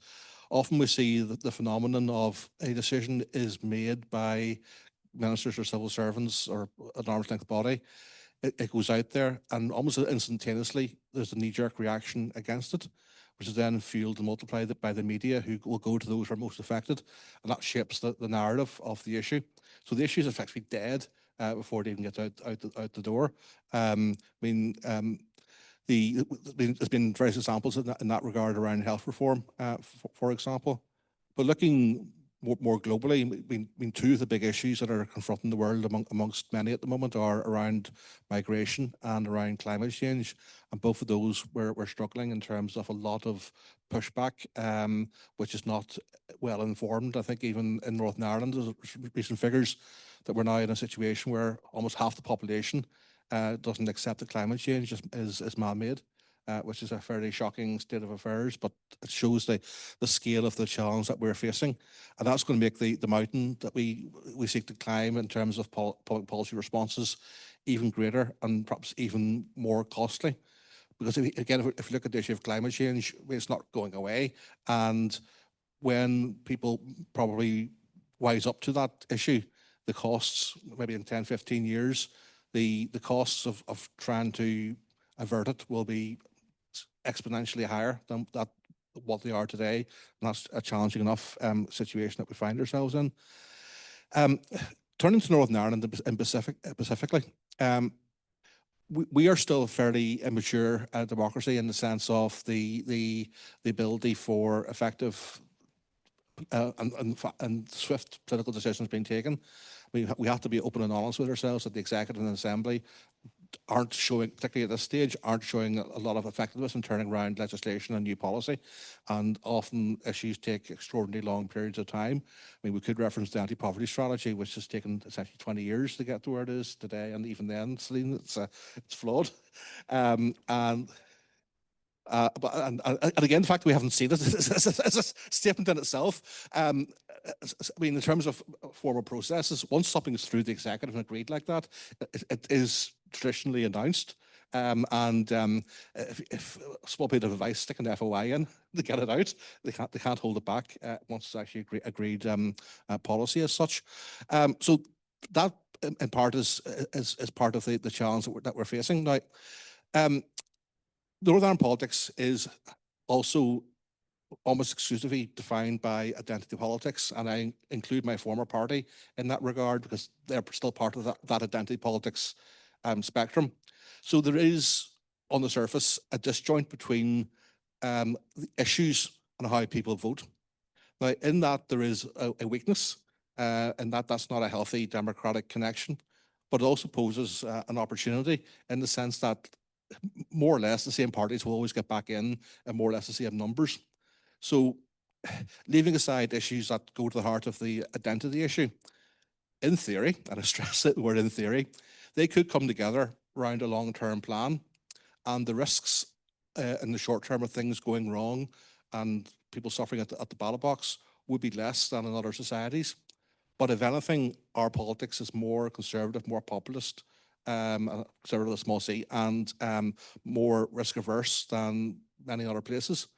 Often we see that the phenomenon of a decision is made by ministers or civil servants or an arm's length body. It goes out there and almost instantaneously there's a knee-jerk reaction against it, which is then fueled and multiplied by the media, who will go to those who are most affected, and that shapes the narrative of the issue. So the issue is effectively dead before it even gets out the door. There's been various examples in that regard around health reform, for example. But looking more globally, two of the big issues that are confronting the world amongst many at the moment are around migration and around climate change. And both of those we're struggling in terms of a lot of pushback, which is not well informed. I think even in Northern Ireland, there's recent figures that we're now in a situation where almost half the population doesn't accept that climate change is man-made. Which is a fairly shocking state of affairs, but it shows the scale of the challenge that we're facing. And that's going to make the mountain that we seek to climb in terms of public policy responses even greater and perhaps even more costly. Because if you look at the issue of climate change, it's not going away. And when people probably wise up to that issue, the costs, maybe in 10, 15 years, the costs of trying to avert it will be exponentially higher than what they are today. And that's a challenging enough situation that we find ourselves in. Turning to Northern Ireland and specifically, we are still a fairly immature democracy in the sense of the ability for effective and swift political decisions being taken. We have to be open and honest with ourselves that the Executive and Assembly aren't showing, particularly at this stage, aren't showing a lot of effectiveness in turning around legislation and new policy. And often issues take extraordinarily long periods of time. I mean, we could reference the anti-poverty strategy, which has taken essentially 20 years to get to where it is today. And even then, Celine, it's flawed. But again, the fact that we haven't seen it is a statement in itself. I mean, in terms of formal processes, once something is through the Executive and agreed like that, it is traditionally announced. If a small bit of advice, stick an FOI in to get it out. They can't hold it back once it's actually agreed policy as such. So that in part is part of the challenge that we're facing now. Northern Ireland politics is also almost exclusively defined by identity politics, and I include my former party in that regard because they're still part of that identity politics spectrum. So there is, on the surface, a disjoint between the issues and how people vote. Now, in that, there is a weakness, and that's not a healthy democratic connection, but it also poses an opportunity in the sense that more or less the same parties will always get back in and more or less the same numbers. So leaving aside issues that go to the heart of the identity issue, in theory, and I stress the word in theory, they could come together around a long-term plan, and the risks in the short term of things going wrong and people suffering at the ballot box would be less than in other societies. But if anything, our politics is more conservative, more populist, conservative small c, and more risk averse than many other places.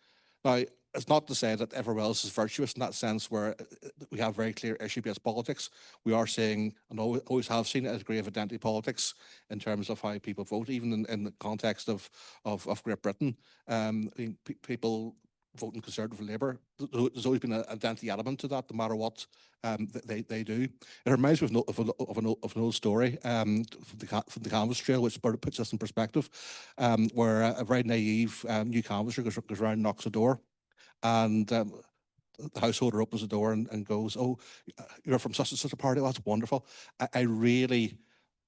Now, it's not to say that everywhere else is virtuous in that sense where we have very clear issue-based politics. We are seeing, and always have seen, a degree of identity politics in terms of how people vote, even in the context of Great Britain. I mean, people voting Conservative or Labour, there's always been an identity element to that, no matter what they do. It reminds me of an old story from the Canvas Trail, which puts this in perspective, where a very naive new canvasser goes around and knocks a door, and the householder opens the door and goes, "Oh, you're from such and such a party. Oh, that's wonderful. I really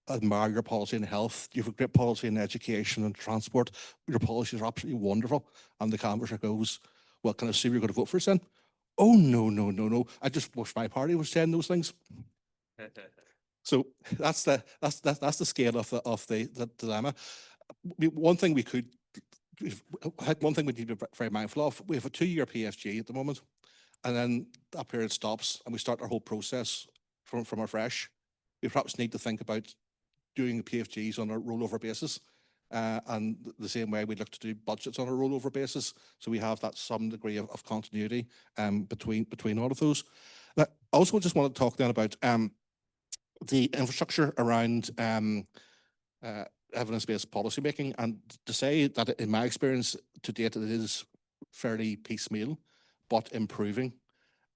admire your policy in health. You have a great policy in education and transport. Your policies are absolutely wonderful." And the canvasser goes, "Well, can I assume you're going to vote for us then?" "Oh, no. I just wish my party was saying those things." So that's the scale of the dilemma. One thing we need to be very mindful of, we have a 2-year PFG at the moment, and then that period stops and we start our whole process from afresh. We perhaps need to think about doing PFGs on a rollover basis, and the same way we look to do budgets on a rollover basis, so we have that some degree of continuity between all of those. I also just want to talk then about the infrastructure around evidence-based policy making, and to say that in my experience to date it is fairly piecemeal but improving,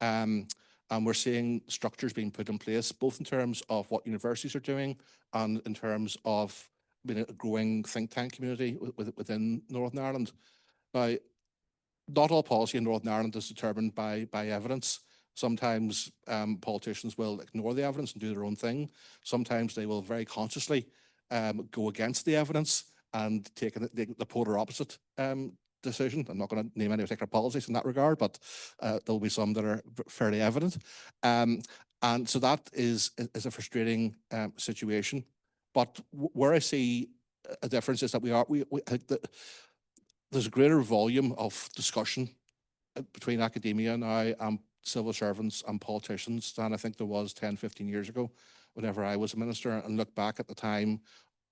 and we're seeing structures being put in place both in terms of what universities are doing and in terms of a growing think tank community within Northern Ireland. Now, not all policy in Northern Ireland is determined by evidence. Sometimes politicians will ignore the evidence and do their own thing. Sometimes they will very consciously go against the evidence and take the polar opposite decision. I'm not going to name any particular policies in that regard, but there'll be some that are fairly evident. And so that is a frustrating situation. But where I see a difference is that I think that there's a greater volume of discussion between academia now and civil servants and politicians than I think there was 10, 15 years ago whenever I was a minister, and look back at the time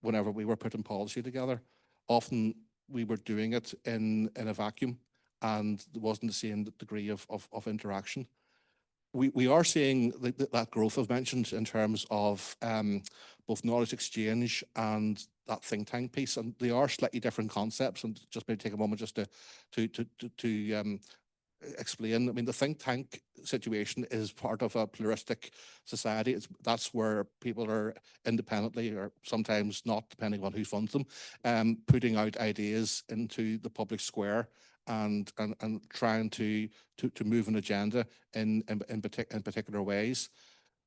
whenever we were putting policy together. Often we were doing it in a vacuum and there wasn't the same degree of interaction. We are seeing that growth I've mentioned in terms of both knowledge exchange and that think tank piece, and they are slightly different concepts. And just maybe take a moment just to explain. I mean, the think tank situation is part of a pluralistic society. That's where people are independently, or sometimes not, depending on who funds them, putting out ideas into the public square and trying to move an agenda in particular ways.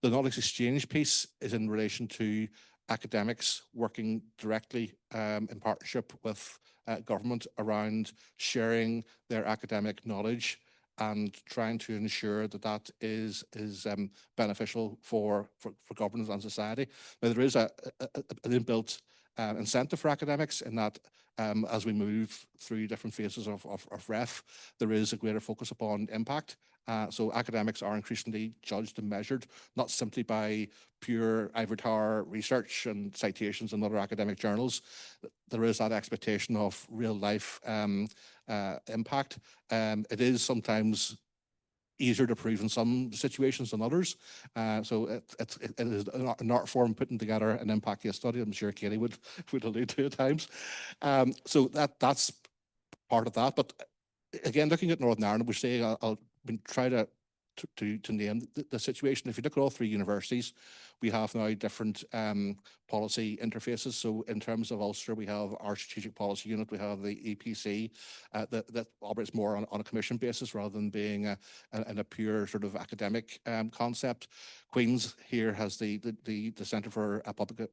The knowledge exchange piece is in relation to academics working directly in partnership with government around sharing their academic knowledge and trying to ensure that that is beneficial for governance and society. Now, there is an inbuilt incentive for academics in that as we move through different phases of REF, there is a greater focus upon impact. So academics are increasingly judged and measured, not simply by pure ivory tower research and citations in other academic journals. There is that expectation of real life impact. It is sometimes easier to prove in some situations than others. So it is an art form putting together an impact case study. I'm sure Katie would allude to at times. So that's part of that. But again, looking at Northern Ireland, we say I'll try to name the situation. If you look at all three universities, we have now different policy interfaces. So in terms of Ulster, we have our strategic policy unit, we have the EPC that operates more on a commission basis rather than being a pure sort of academic concept. Queen's here has the Centre for Public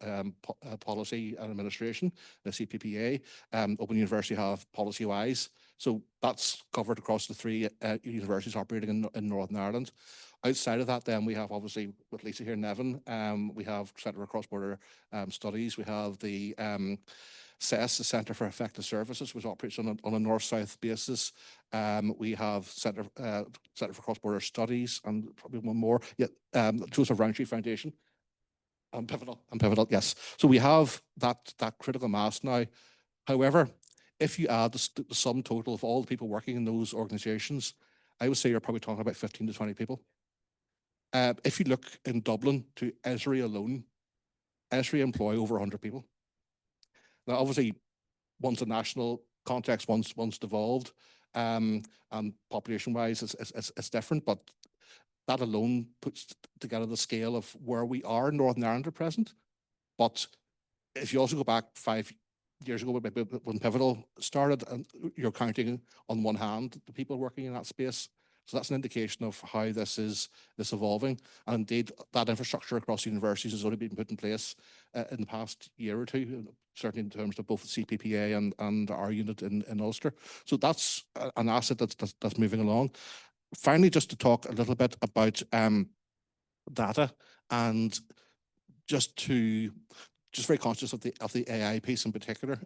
Policy and Administration, the CPPA. Open University have PolicyWise. So that's covered across the three universities operating in Northern Ireland. Outside of that, then we have obviously with Lisa here in Nevin, we have Centre for Cross-Border Studies. We have the CES, the Centre for Effective Services, which operates on a north-south basis. We have Centre for Cross-Border Studies and probably one more. Yeah, Joseph Rowntree Foundation. And Pivotal, yes. So we have that critical mass now. However, if you add the sum total of all the people working in those organisations, I would say you're probably talking about 15 to 20 people. If you look in Dublin to SSISI alone, SSISI employ over 100 people. Now, obviously, one's a national context, one's devolved, and population-wise, it's different, but that alone puts together the scale of where we are in Northern Ireland at present. But if you also go back 5 years ago when Pivotal started, and you're counting on one hand the people working in that space. So that's an indication of how this is evolving. And indeed, that infrastructure across universities has only been put in place in the past year or two, certainly in terms of both the CPPA and our unit in Ulster. So that's an asset that's moving along. Finally, just to talk a little bit about data, and just very conscious of the AI piece in particular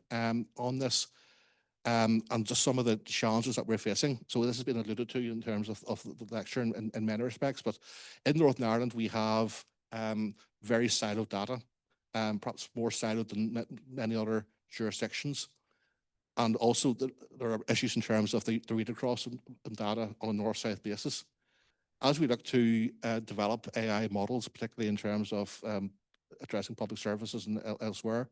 on this, and just some of the challenges that we're facing. So this has been alluded to in terms of the lecture in many respects, but in Northern Ireland, we have very siloed data, perhaps more siloed than many other jurisdictions. And also there are issues in terms of the read across and data on a north-south basis. As we look to develop AI models, particularly in terms of addressing public services and elsewhere,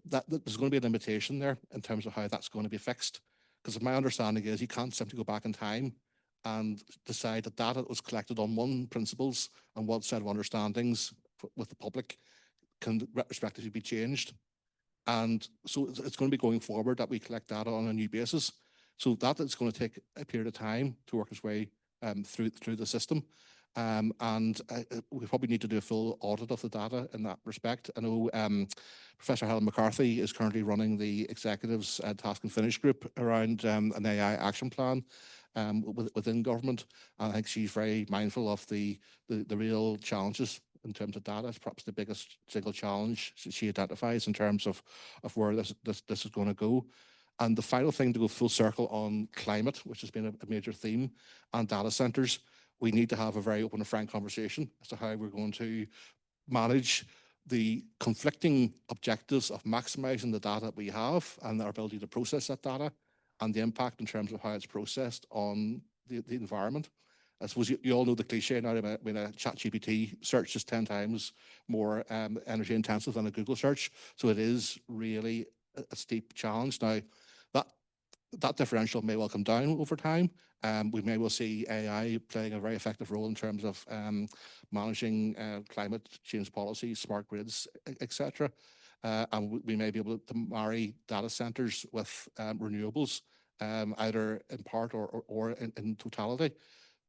that there's going to be a limitation there in terms of how that's going to be fixed. Because my understanding is you can't simply go back in time and decide that data that was collected on one principles and one set of understandings with the public can retrospectively be changed. And so it's going to be going forward that we collect data on a new basis. So that is going to take a period of time to work its way through the system. And we probably need to do a full audit of the data in that respect. I know Professor Helen McCarthy is currently running the executives task and finish group around an AI action plan within government. And I think she's very mindful of the real challenges in terms of data. It's perhaps the biggest single challenge she identifies in terms of where this is going to go. And the final thing, to go full circle on climate, which has been a major theme, and data centres, we need to have a very open and frank conversation as to how we're going to manage the conflicting objectives of maximising the data that we have and our ability to process that data, and the impact in terms of how it's processed on the environment. I suppose you all know the cliche now about when a ChatGPT search is 10 times more energy intensive than a Google search. So it is really a steep challenge. Now, that differential may well come down over time. We may well see AI playing a very effective role in terms of managing climate change policies, smart grids, etc. And we may be able to marry data centres with renewables, either in part or in totality.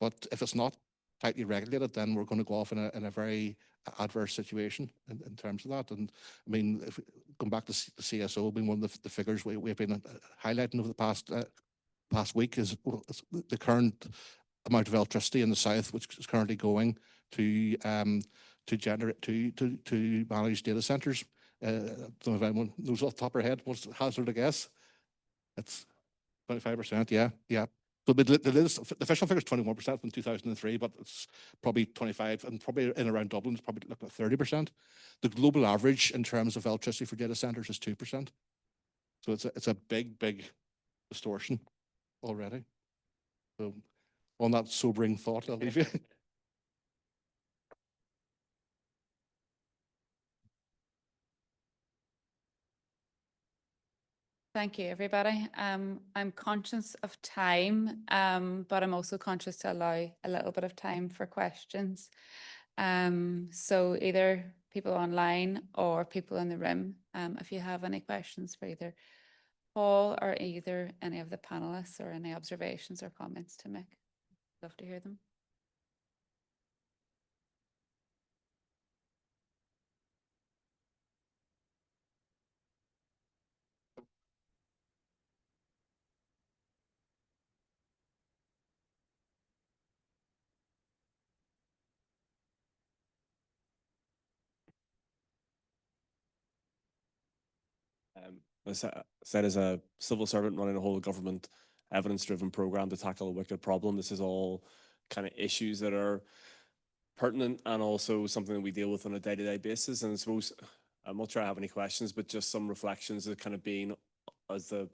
But if it's not tightly regulated, then we're going to go off in a very adverse situation in terms of that. And I mean, if going back to the CSO, being one of the figures we've been highlighting over the past week is the current amount of electricity in the south, which is currently going to manage data centres. I don't know if anyone knows off the top of their head. What's the hazard, I guess? It's 25%, yeah. So the official figure is 21% from 2003, but it's probably 25, and probably in around Dublin, it's probably looking at 30%. The global average in terms of electricity for data centres is 2%. So it's a big distortion already. So on that sobering thought, I'll leave you. Thank you, everybody. I'm conscious of time, but I'm also conscious to allow a little bit of time for questions. So either people online or people in the room, if you have any questions for either Paul or either any of the panelists or any observations or comments to make, love to hear them. As I said, as a civil servant running a whole government evidence-driven program to tackle a wicked problem, this is all kind of issues that are pertinent and also something that we deal with on a day-to-day basis. And I suppose I'm not sure I have any questions, but just some reflections of kind of being as on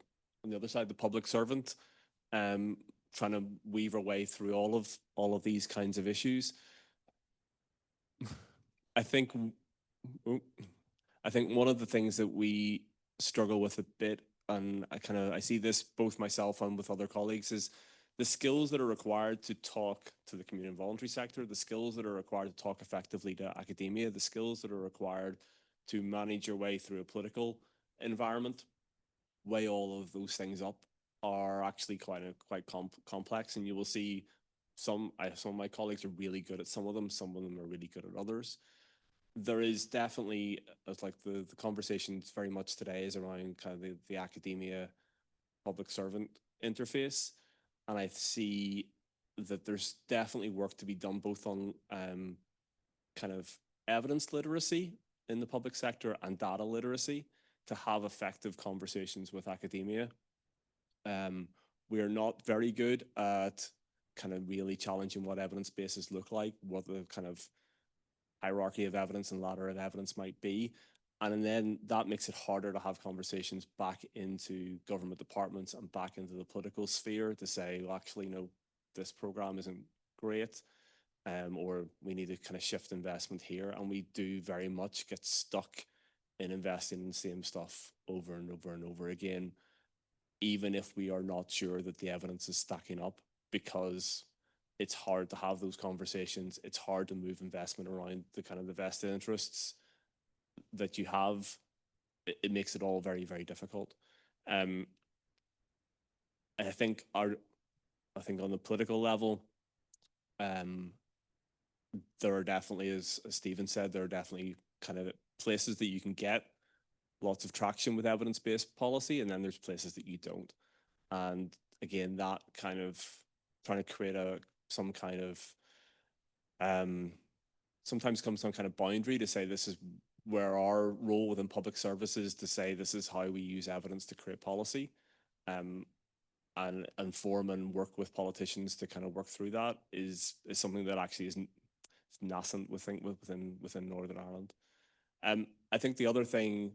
the other side, the public servant, trying to weave our way through all of these kinds of issues. I think one of the things that we struggle with a bit, and I see this both myself and with other colleagues, is the skills that are required to talk to the community and voluntary sector, the skills that are required to talk effectively to academia, the skills that are required to manage your way through a political environment, weigh all of those things up, are actually quite complex. And you will see some of my colleagues are really good at some of them are really good at others. There is definitely, it's like the conversations very much today is around kind of the academia public servant interface. And I see that there's definitely work to be done both on kind of evidence literacy in the public sector and data literacy to have effective conversations with academia. We are not very good at kind of really challenging what evidence bases look like, what the kind of hierarchy of evidence and ladder of evidence might be. And then that makes it harder to have conversations back into government departments and back into the political sphere to say, well, actually, no, this program isn't great, or we need to kind of shift investment here. And we do very much get stuck in investing in the same stuff over and over and over again, even if we are not sure that the evidence is stacking up, because it's hard to have those conversations. It's hard to move investment around the kind of the vested interests that you have. It makes it all very, very difficult. I think on the political level, there are definitely, as Stephen said, there are definitely kind of places that you can get lots of traction with evidence-based policy, and then there's places that you don't. And again, that kind of trying to create some kind of sometimes comes some kind of boundary to say this is where our role within public services to say this is how we use evidence to create policy, and inform and work with politicians to kind of work through that is something that actually isn't nascent within Northern Ireland. I think the other thing,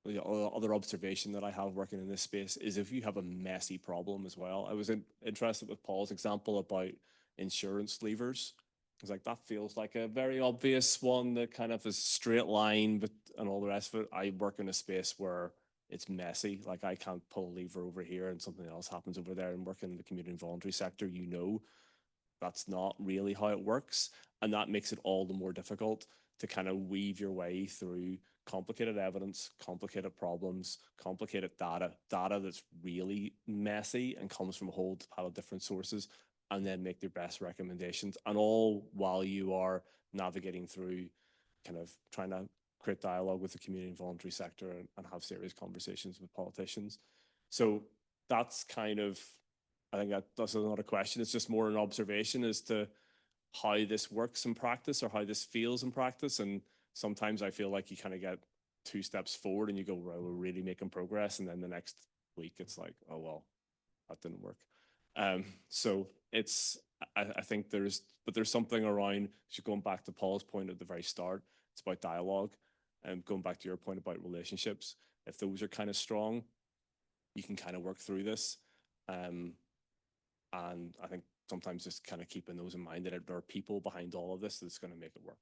the other observation that I have working in this space is if you have a messy problem as well. I was interested with Paul's example about insurance leavers. It's like, that feels like a very obvious one that kind of is straight line, but and all the rest of it. I work in a space where it's messy. Like, I can't pull a lever over here and something else happens over there. And working in the community and voluntary sector, you know, that's not really how it works. And that makes it all the more difficult to kind of weave your way through complicated evidence, complicated problems, complicated data that's really messy and comes from a whole pile of different sources, and then make their best recommendations. And all while you are navigating through kind of trying to create dialogue with the community and voluntary sector and have serious conversations with politicians. So that's kind of, I think that's not a question. It's just more an observation as to how this works in practice or how this feels in practice. And sometimes I feel like you kind of get 2 steps forward and you go, well, we're really making progress. And then the next week it's like, oh, well, that didn't work. So it's, I think there's something around, going back to Paul's point at the very start, it's about dialogue, and going back to your point about relationships. If those are kind of strong, you can kind of work through this. And I think sometimes just kind of keeping those in mind, that there are people behind all of this that's going to make it work.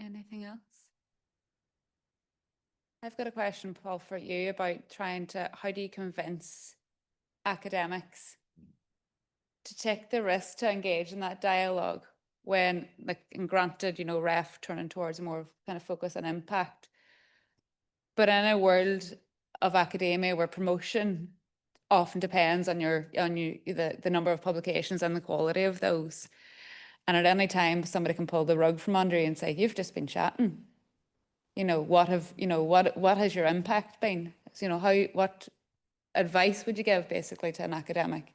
Anything else? I've got a question, Paul, for you about how do you convince academics to take the risk to engage in that dialogue when, like, and granted, you know, REF turning towards a more kind of focus on impact, but in a world of academia where promotion often depends on the number of publications and the quality of those, and at any time somebody can pull the rug from under you and say, you've just been chatting. You know, what has your impact been? So, you know, what advice would you give basically to an academic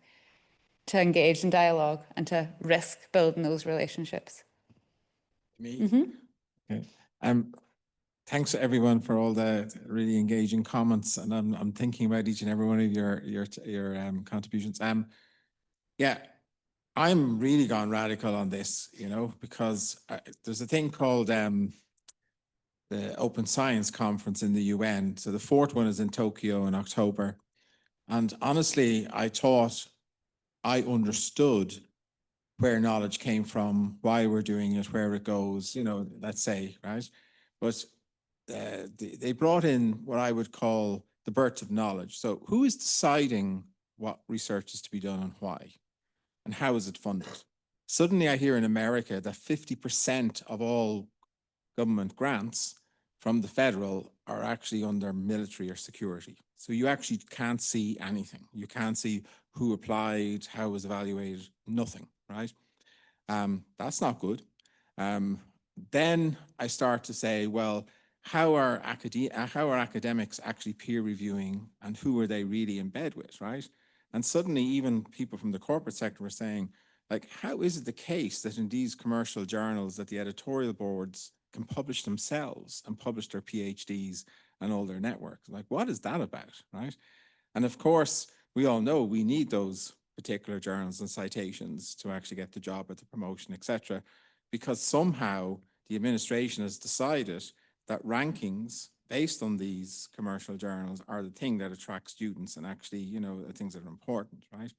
to engage in dialogue and to risk building those relationships? Me? Mm-hmm. Okay. Thanks to everyone for all the really engaging comments, and I'm thinking about each and every one of your contributions. Yeah, I'm really gone radical on this, you know, because there's a thing called the Open Science Conference in the UN. So the fourth one is in Tokyo in October. And honestly, I thought I understood where knowledge came from, why we're doing it, where it goes, you know, let's say, right? But they brought in what I would call the birth of knowledge. So who is deciding what research is to be done and why? And how is it funded? Suddenly I hear in America that 50% of all government grants from the federal are actually under military or security. So you actually can't see anything. You can't see who applied, how it was evaluated, nothing, right? That's not good. Then I start to say, well, how are academics actually peer reviewing, and who are they really in bed with, right? And suddenly even people from the corporate sector were saying, like, how is it the case that in these commercial journals that the editorial boards can publish themselves and publish their PhDs and all their networks? Like, what is that about, right? And of course, we all know we need those particular journals and citations to actually get the job at the promotion, etc., because somehow the administration has decided that rankings based on these commercial journals are the thing that attracts students and actually, you know, the things that are important, right?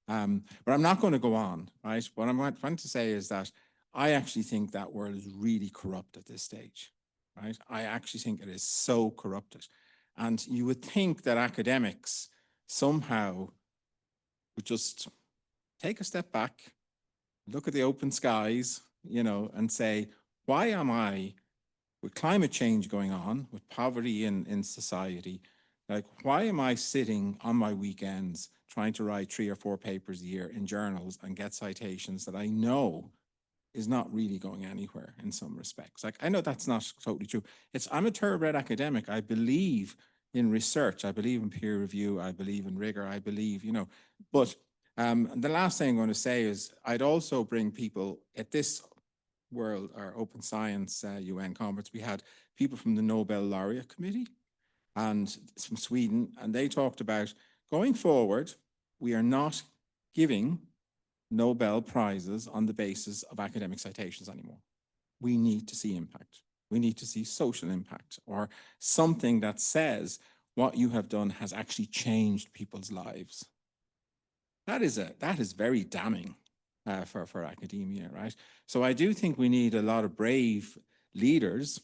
But I'm not going to go on, right? What I'm trying to say is that I actually think that world is really corrupt at this stage, right? I actually think it is so corrupted. And you would think that academics somehow would just take a step back, look at the open skies, you know, and say, why am I, with climate change going on, with poverty in society, like, why am I sitting on my weekends trying to write 3 or 4 papers a year in journals and get citations that I know is not really going anywhere in some respects? Like, I know that's not totally true. I'm a thoroughbred academic. I believe in research. I believe in peer review. I believe in rigor. I believe, you know, but the last thing I'm going to say is I'd also bring people at this World or Open Science UN conference. We had people from the Nobel Laureate Committee and from Sweden, and they talked about going forward, we are not giving Nobel Prizes on the basis of academic citations anymore. We need to see impact. We need to see social impact, or something that says what you have done has actually changed people's lives. That is very damning for academia, right? So I do think we need a lot of brave leaders,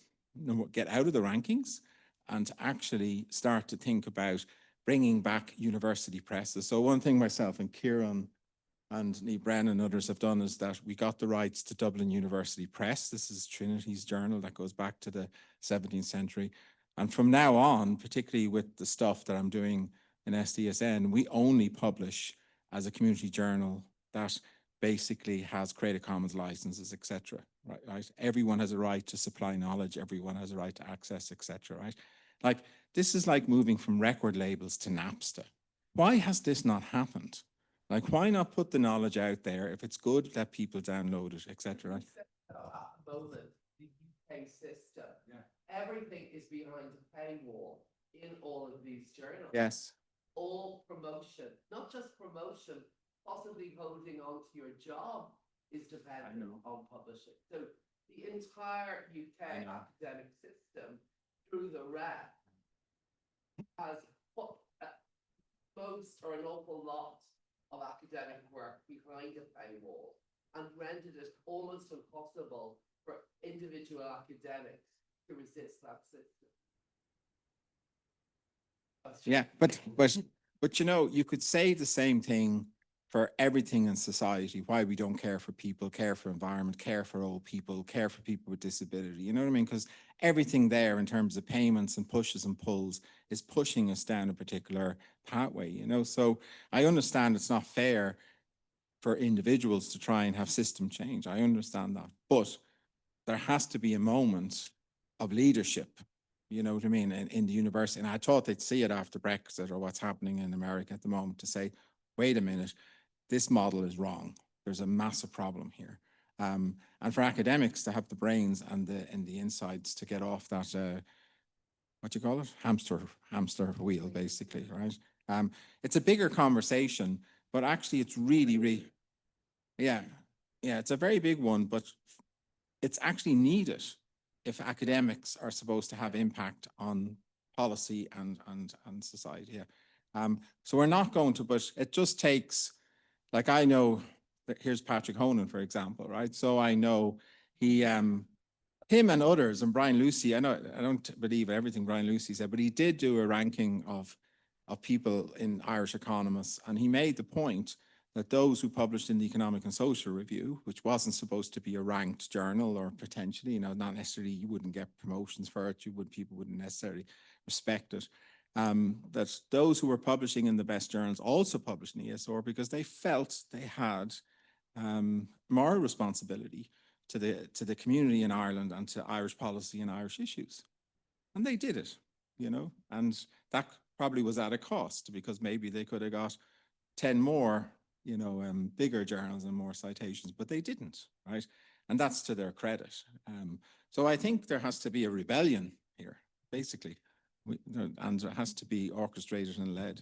get out of the rankings and actually start to think about bringing back university presses. So one thing myself and Kieran and Niamh Brennan and others have done is that we got the rights to Dublin University Press. This is Trinity's journal that goes back to the 17th century. And from now on, particularly with the stuff that I'm doing in SDSN, we only publish as a community journal that basically has Creative Commons licenses, etc. Right? Everyone has a right to supply knowledge. Everyone has a right to access, etc. Right? Like, this is like moving from record labels to Napster. Why has this not happened? Like, why not put the knowledge out there? If it's good, let people download it, etc. Right? At the moment, the UK system, everything is behind a paywall in all of these journals. Yes. All promotion, not just promotion, possibly holding on to your job is dependent on publishing. So the entire UK academic system, through the REF, has put most or an awful lot of academic work behind a paywall and rendered it almost impossible for individual academics to resist that system. Yeah, but you know, you could say the same thing for everything in society, why we don't care for people, care for environment, care for old people, care for people with disability. You know what I mean? Because everything there in terms of payments and pushes and pulls is pushing us down a particular pathway, you know? So I understand it's not fair for individuals to try and have system change. I understand that. But there has to be a moment of leadership, you know what I mean, in the university. And I thought they'd see it after Brexit or what's happening in America at the moment to say, wait a minute, this model is wrong. There's a massive problem here. And for academics to have the brains and the insights to get off that, what you call it? Hamster wheel, basically, right? It's a bigger conversation, but actually it's really, yeah, it's a very big one, but it's actually needed if academics are supposed to have impact on policy and society. Yeah. So we're not going to, but it just takes, like I know, here's Patrick Honan, for example, right? So I know him and others, and Brian Lucy, I don't believe everything Brian Lucy said, but he did do a ranking of people in Irish economists, and he made the point that those who published in the Economic and Social Review, which wasn't supposed to be a ranked journal or potentially, you know, not necessarily, you wouldn't get promotions for it, people wouldn't necessarily respect it, that those who were publishing in the best journals also published in ESR because they felt they had moral responsibility to the community in Ireland and to Irish policy and Irish issues. And they did it, you know, and that probably was at a cost because maybe they could have got 10 more, you know, bigger journals and more citations, but they didn't, right? And that's to their credit. So I think there has to be a rebellion here, basically, and it has to be orchestrated and led.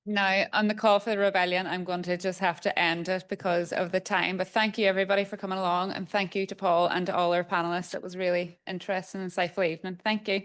Now, on the call for the rebellion, I'm going to just have to end it because of the time. But thank you, everybody, for coming along. And thank you to Paul and to all our panelists. It was really interesting and insightful evening. Thank you.